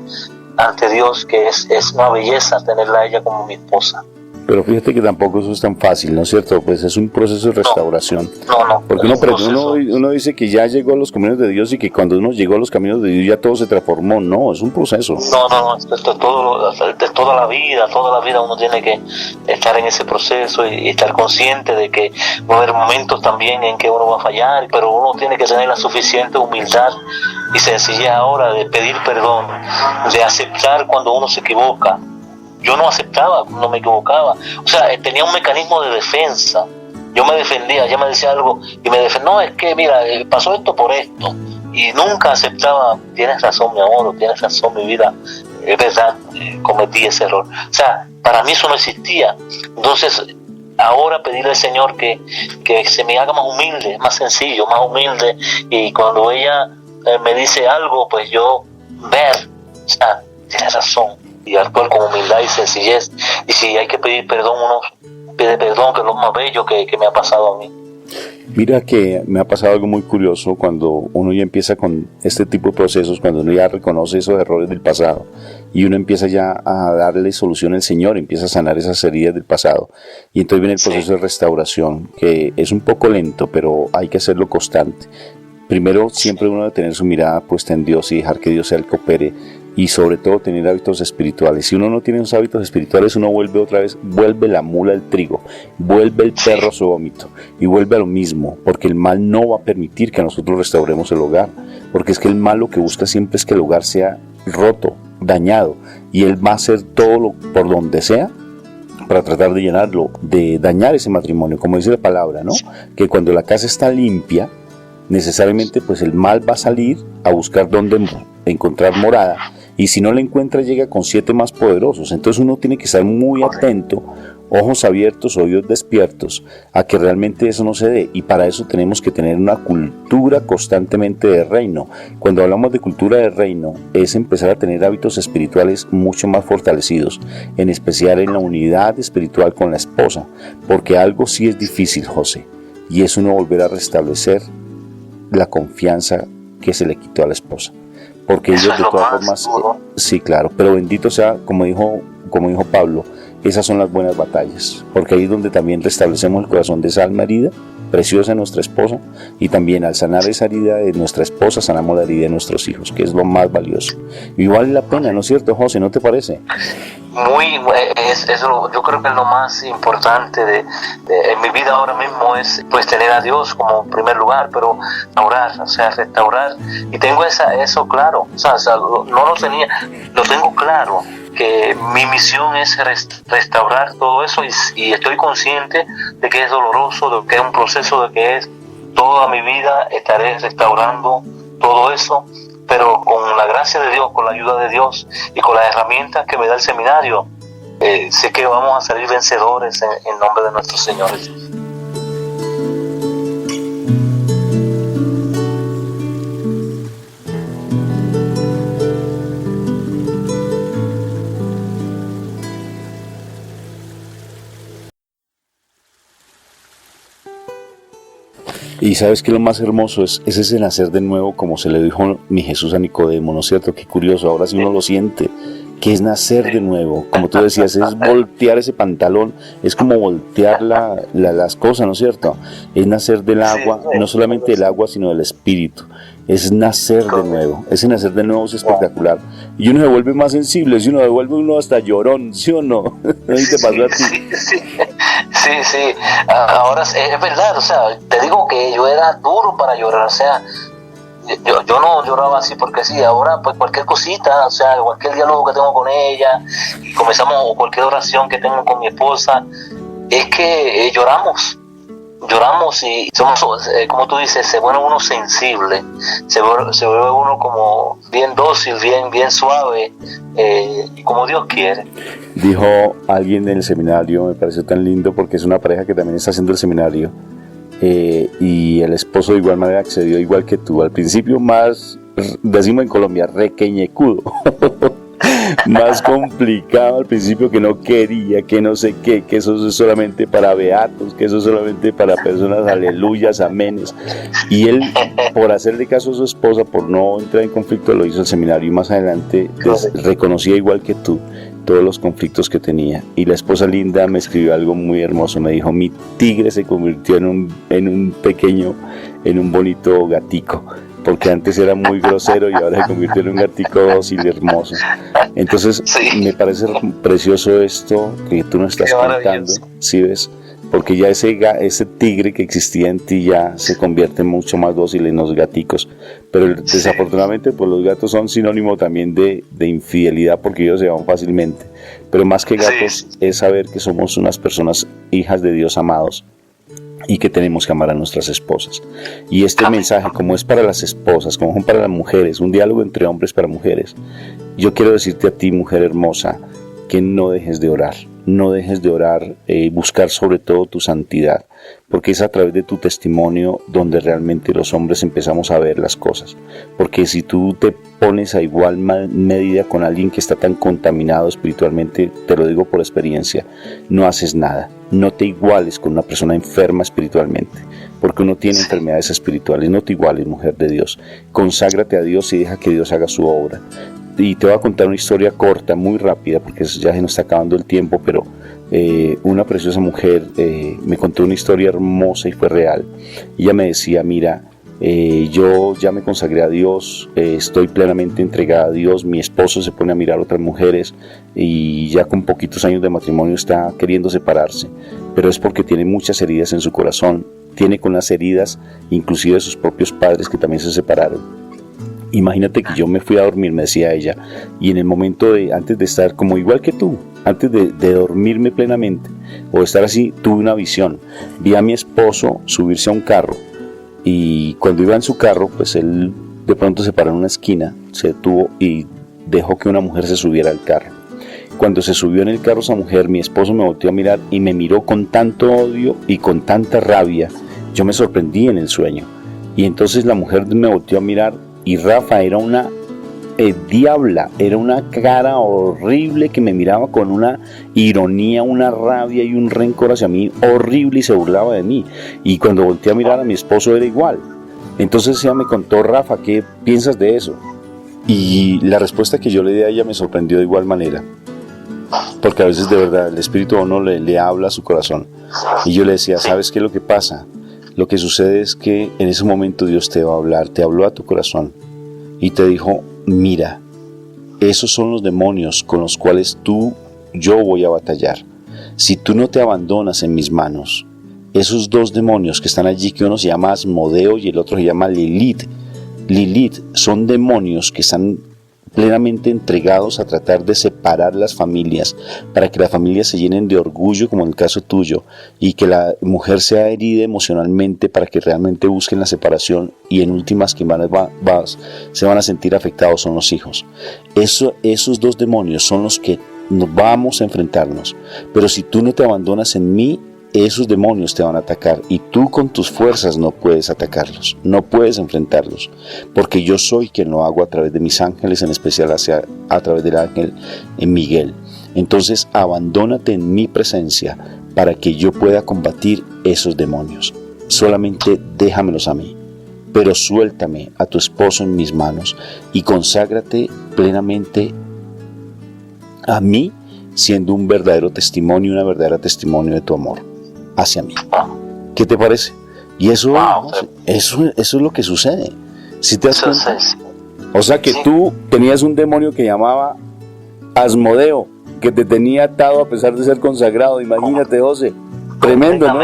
ante Dios, que es una belleza tenerla a ella como mi esposa. Pero fíjate que tampoco eso es tan fácil, ¿no es cierto? Pues es un proceso de restauración. No. Porque uno dice que ya llegó a los caminos de Dios y que cuando uno llegó a los caminos de Dios ya todo se transformó. No, es un proceso. No, de toda la vida uno tiene que estar en ese proceso y estar consciente de que va a haber momentos también en que uno va a fallar, pero uno tiene que tener la suficiente humildad y sencillez ahora de pedir perdón, de aceptar cuando uno se equivoca. Yo no aceptaba, no me equivocaba. O sea, tenía un mecanismo de defensa. Yo me defendía, ella me decía algo y me defendía. No, es que mira, pasó esto por esto. Y nunca aceptaba, tienes razón mi amor, tienes razón mi vida. Es verdad, cometí ese error. O sea, para mí eso no existía. Entonces, ahora pedirle al Señor que se me haga más humilde, más sencillo, más humilde. Y cuando ella me dice algo, pues yo ver, o sea, tienes razón. Y actuar con humildad y sencillez. Y si hay que pedir perdón, uno pide perdón, que es lo más bello que me ha pasado a mí. Mira que me ha pasado algo muy curioso cuando uno ya empieza con este tipo de procesos, cuando uno ya reconoce esos errores del pasado y uno empieza ya a darle solución al Señor, empieza a sanar esas heridas del pasado. Y entonces viene el proceso de restauración, que es un poco lento, pero hay que hacerlo constante. Primero, siempre uno debe tener su mirada puesta en Dios y dejar que Dios sea el que opere. Y sobre todo tener hábitos espirituales. Si uno no tiene esos hábitos espirituales, uno vuelve la mula al trigo, vuelve el perro a su vómito y vuelve a lo mismo, porque el mal no va a permitir que nosotros restauremos el hogar, porque es que el mal lo que busca siempre es que el hogar sea roto, dañado, y él va a hacer todo por donde sea para tratar de llenarlo, de dañar ese matrimonio, como dice la palabra, ¿no? Que cuando la casa está limpia, necesariamente pues el mal va a salir a buscar dónde encontrar morada. Y si no la encuentra, llega con 7 más poderosos. Entonces uno tiene que estar muy atento, ojos abiertos, oídos despiertos, a que realmente eso no se dé. Y para eso tenemos que tener una cultura constantemente de reino. Cuando hablamos de cultura de reino, es empezar a tener hábitos espirituales mucho más fortalecidos, en especial en la unidad espiritual con la esposa. Porque algo sí es difícil, José, y es uno volver a restablecer la confianza que se le quitó a la esposa. Porque ellos de todas formas, sí, claro, pero bendito sea, como dijo Pablo, esas son las buenas batallas, porque ahí es donde también restablecemos el corazón de esa alma herida, preciosa de nuestra esposa, y también al sanar esa herida de nuestra esposa, sanamos la herida de nuestros hijos, que es lo más valioso. Y vale la pena, ¿no es cierto, José? ¿No te parece? Yo creo que es lo más importante en mi vida ahora mismo, es pues tener a Dios como primer lugar, pero restaurar, y tengo eso claro, no lo tenía, lo tengo claro, que mi misión es restaurar todo eso, y estoy consciente de que es doloroso, de que es un proceso, de que es toda mi vida estaré restaurando todo eso, pero con la gracia de Dios, con la ayuda de Dios y con las herramientas que me da el seminario, sé que vamos a salir vencedores en nombre de nuestro Señor Jesús. Y sabes que lo más hermoso es ese nacer de nuevo, como se le dijo mi Jesús a Nicodemo, ¿no es cierto? Qué curioso, ahora sí uno lo siente, que es nacer de nuevo, como tú decías, es voltear ese pantalón, es como voltear las cosas, ¿no es cierto? Es nacer del agua, no solamente del agua, sino del espíritu, es nacer de nuevo, ese nacer de nuevo es espectacular, y uno se vuelve más sensible, si uno se vuelve uno hasta llorón, ¿sí o no? ¿No te pasó a ti? Sí, ahora es verdad, o sea, te digo que yo era duro para llorar, o sea, yo no lloraba así porque sí, ahora pues cualquier cosita, o sea, cualquier diálogo que tengo con ella, y comenzamos, o cualquier oración que tengo con mi esposa, es que lloramos y somos, como tú dices, se vuelve uno sensible, se vuelve uno como bien dócil, bien suave, como Dios quiere. Dijo alguien en el seminario, me pareció tan lindo, porque es una pareja que también está haciendo el seminario, y el esposo de igual manera accedió igual que tú, al principio más decimos en Colombia, requeñecudo. Más complicado al principio, que no quería, que no sé qué, que eso es solamente para beatos, que eso es solamente para personas aleluyas, amenes. Y él, por hacerle caso a su esposa, por no entrar en conflicto, lo hizo al seminario, y más adelante reconocía, igual que tú, todos los conflictos que tenía. Y la esposa linda me escribió algo muy hermoso, me dijo: mi tigre se convirtió en un pequeño, en un bonito gatico, porque antes era muy grosero y ahora se convirtió en un gatico dócil y hermoso. Entonces, sí, me parece precioso esto que tú nos estás contando, ¿sí ves? Porque ya ese tigre que existía en ti ya se convierte mucho más dócil en los gaticos. Pero sí, desafortunadamente, pues los gatos son sinónimo también de infidelidad, porque ellos se van fácilmente. Pero más que gatos, sí, es saber que somos unas personas hijas de Dios amados, y que tenemos que amar a nuestras esposas. Y este mensaje, como es para las esposas, como son para las mujeres, un diálogo entre hombres para mujeres, yo quiero decirte a ti, mujer hermosa, que no dejes de orar, no dejes de orar, buscar sobre todo tu santidad, porque es a través de tu testimonio donde realmente los hombres empezamos a ver las cosas. Porque si tú te pones a igual medida con alguien que está tan contaminado espiritualmente, te lo digo por experiencia, no haces nada. No te iguales con una persona enferma espiritualmente, porque uno tiene enfermedades espirituales. No te iguales, mujer de Dios. Conságrate a Dios y deja que Dios haga su obra. Y te voy a contar una historia corta, muy rápida, porque ya se nos está acabando el tiempo, pero una preciosa mujer me contó una historia hermosa y fue real. Ella me decía: mira, yo ya me consagré a Dios, estoy plenamente entregada a Dios, mi esposo se pone a mirar a otras mujeres y ya con poquitos años de matrimonio está queriendo separarse, pero es porque tiene muchas heridas en su corazón, tiene con las heridas inclusive de sus propios padres que también se separaron. Imagínate que yo me fui a dormir, me decía ella, y en el momento antes de estar como igual que tú, antes de dormirme plenamente o estar así, tuve una visión. Vi a mi esposo subirse a un carro, y cuando iba en su carro, pues él de pronto se paró en una esquina, se detuvo y dejó que una mujer se subiera al carro. Cuando se subió en el carro esa mujer, mi esposo me volteó a mirar y me miró con tanto odio y con tanta rabia. Yo me sorprendí en el sueño, y entonces la mujer me volteó a mirar, y Rafa, era una diabla, era una cara horrible que me miraba con una ironía, una rabia y un rencor hacia mí horrible, y se burlaba de mí. Y cuando volteé a mirar a mi esposo era igual. Entonces ella me contó: Rafa, ¿qué piensas de eso? Y la respuesta que yo le di a ella me sorprendió de igual manera, porque a veces de verdad el Espíritu a uno le habla a su corazón. Y yo le decía: ¿sabes qué es lo que pasa? Lo que sucede es que en ese momento Dios te va a hablar, te habló a tu corazón y te dijo: mira, esos son los demonios con los cuales yo voy a batallar. Si tú no te abandonas en mis manos, esos dos demonios que están allí, que uno se llama Asmodeo y el otro se llama Lilith, son demonios que están plenamente entregados a tratar de separar las familias, para que las familias se llenen de orgullo, como en el caso tuyo, y que la mujer sea herida emocionalmente, para que realmente busquen la separación, y en últimas que se van a sentir afectados son los hijos. Esos dos demonios son los que nos vamos a enfrentarnos, pero si tú no te abandonas en mí, esos demonios te van a atacar, y tú con tus fuerzas no puedes atacarlos, no puedes enfrentarlos, porque yo soy quien lo hago a través de mis ángeles, en especial a través del ángel Miguel. Entonces abandónate en mi presencia para que yo pueda combatir esos demonios. Solamente déjamelos a mí, pero suéltame a tu esposo en mis manos y conságrate plenamente a mí, siendo un verdadero testimonio, una verdadera testimonio de tu amor hacia mí. ¿Qué te parece? Y eso es lo que sucede. ¿Sí te das cuenta? O sea que tú tenías un demonio que llamaba Asmodeo, que te tenía atado a pesar de ser consagrado. Imagínate, José. Tremendo, ¿no?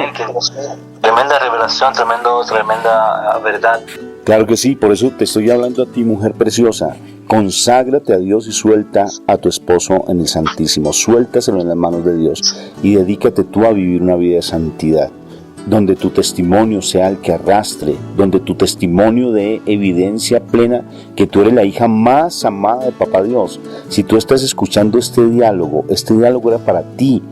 Tremenda revelación, tremenda verdad. Claro que sí, por eso te estoy hablando a ti, mujer preciosa. Conságrate a Dios y suelta a tu esposo en el Santísimo. Suéltaselo en las manos de Dios y dedícate tú a vivir una vida de santidad, donde tu testimonio sea el que arrastre, donde tu testimonio dé evidencia plena que tú eres la hija más amada de Papá Dios. Si tú estás escuchando este diálogo era para ti,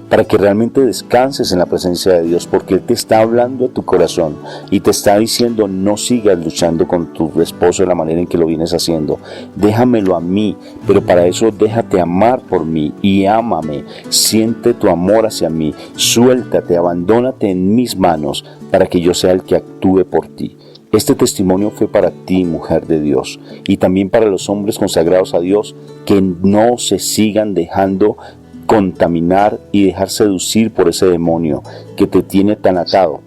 para que realmente descanses en la presencia de Dios, porque Él te está hablando a tu corazón y te está diciendo: no sigas luchando con tu esposo de la manera en que lo vienes haciendo, déjamelo a mí, pero para eso déjate amar por mí y ámame, siente tu amor hacia mí, suéltate, abandónate en mis manos para que yo sea el que actúe por ti. Este testimonio fue para ti, mujer de Dios, y también para los hombres consagrados a Dios, que no se sigan dejando contaminar y dejar seducir por ese demonio que te tiene tan atado,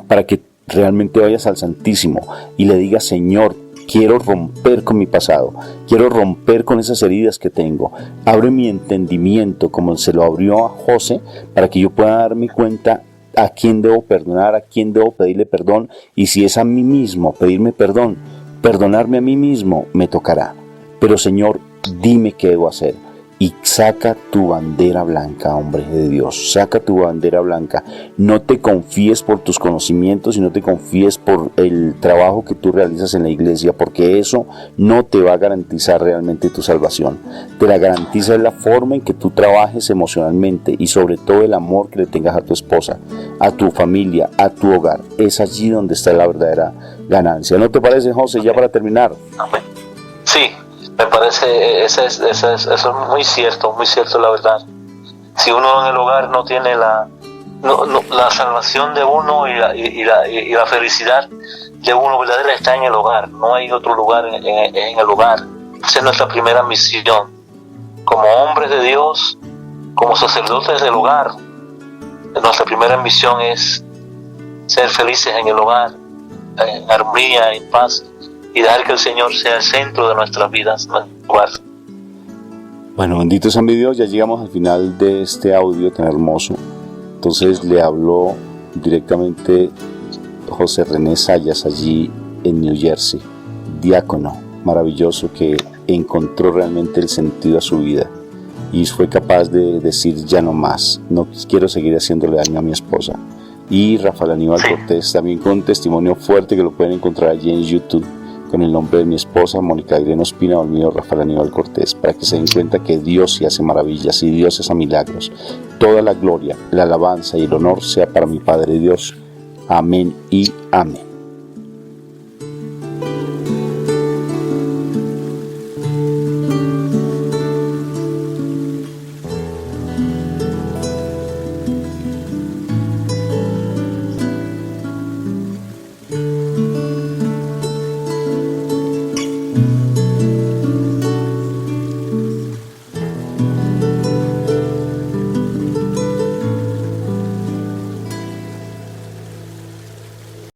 para que realmente vayas al Santísimo y le digas: Señor, quiero romper con mi pasado, quiero romper con esas heridas que tengo, abre mi entendimiento como se lo abrió a José, para que yo pueda darme cuenta a quién debo perdonar, a quién debo pedirle perdón, y si es a mí mismo pedirme perdón, perdonarme a mí mismo me tocará. Pero Señor, dime qué debo hacer. Y saca tu bandera blanca, hombre de Dios, saca tu bandera blanca. No te confíes por tus conocimientos y no te confíes por el trabajo que tú realizas en la iglesia, porque eso no te va a garantizar realmente tu salvación. Te la garantiza la forma en que tú trabajes emocionalmente y sobre todo el amor que le tengas a tu esposa, a tu familia, a tu hogar. Es allí donde está la verdadera ganancia. ¿No te parece, José, ya para terminar? Sí. Me parece, eso es muy cierto la verdad. Si uno en el hogar no tiene la salvación de uno y la felicidad de uno verdadera está en el hogar, no hay otro lugar en el hogar. Esa es nuestra primera misión, como hombres de Dios, como sacerdotes del hogar. Nuestra primera misión es ser felices en el hogar, en armonía, en paz, y dejar que el Señor sea el centro de nuestras vidas, nuestro hogar. Bueno, bendito sea mi Dios, ya llegamos al final de este audio tan hermoso. Entonces le habló directamente José René Sayas allí en New Jersey, diácono maravilloso que encontró realmente el sentido a su vida y fue capaz de decir: ya no más, no quiero seguir haciéndole daño a mi esposa. Y Rafael Aníbal Cortés también con un testimonio fuerte que lo pueden encontrar allí en YouTube, con el nombre de mi esposa, Mónica Irene Ospina, o el mío, Rafael Aníbal Cortés, para que se den cuenta que Dios sí hace maravillas y Dios hace milagros. Toda la gloria, la alabanza y el honor sea para mi Padre Dios. Amén y amén.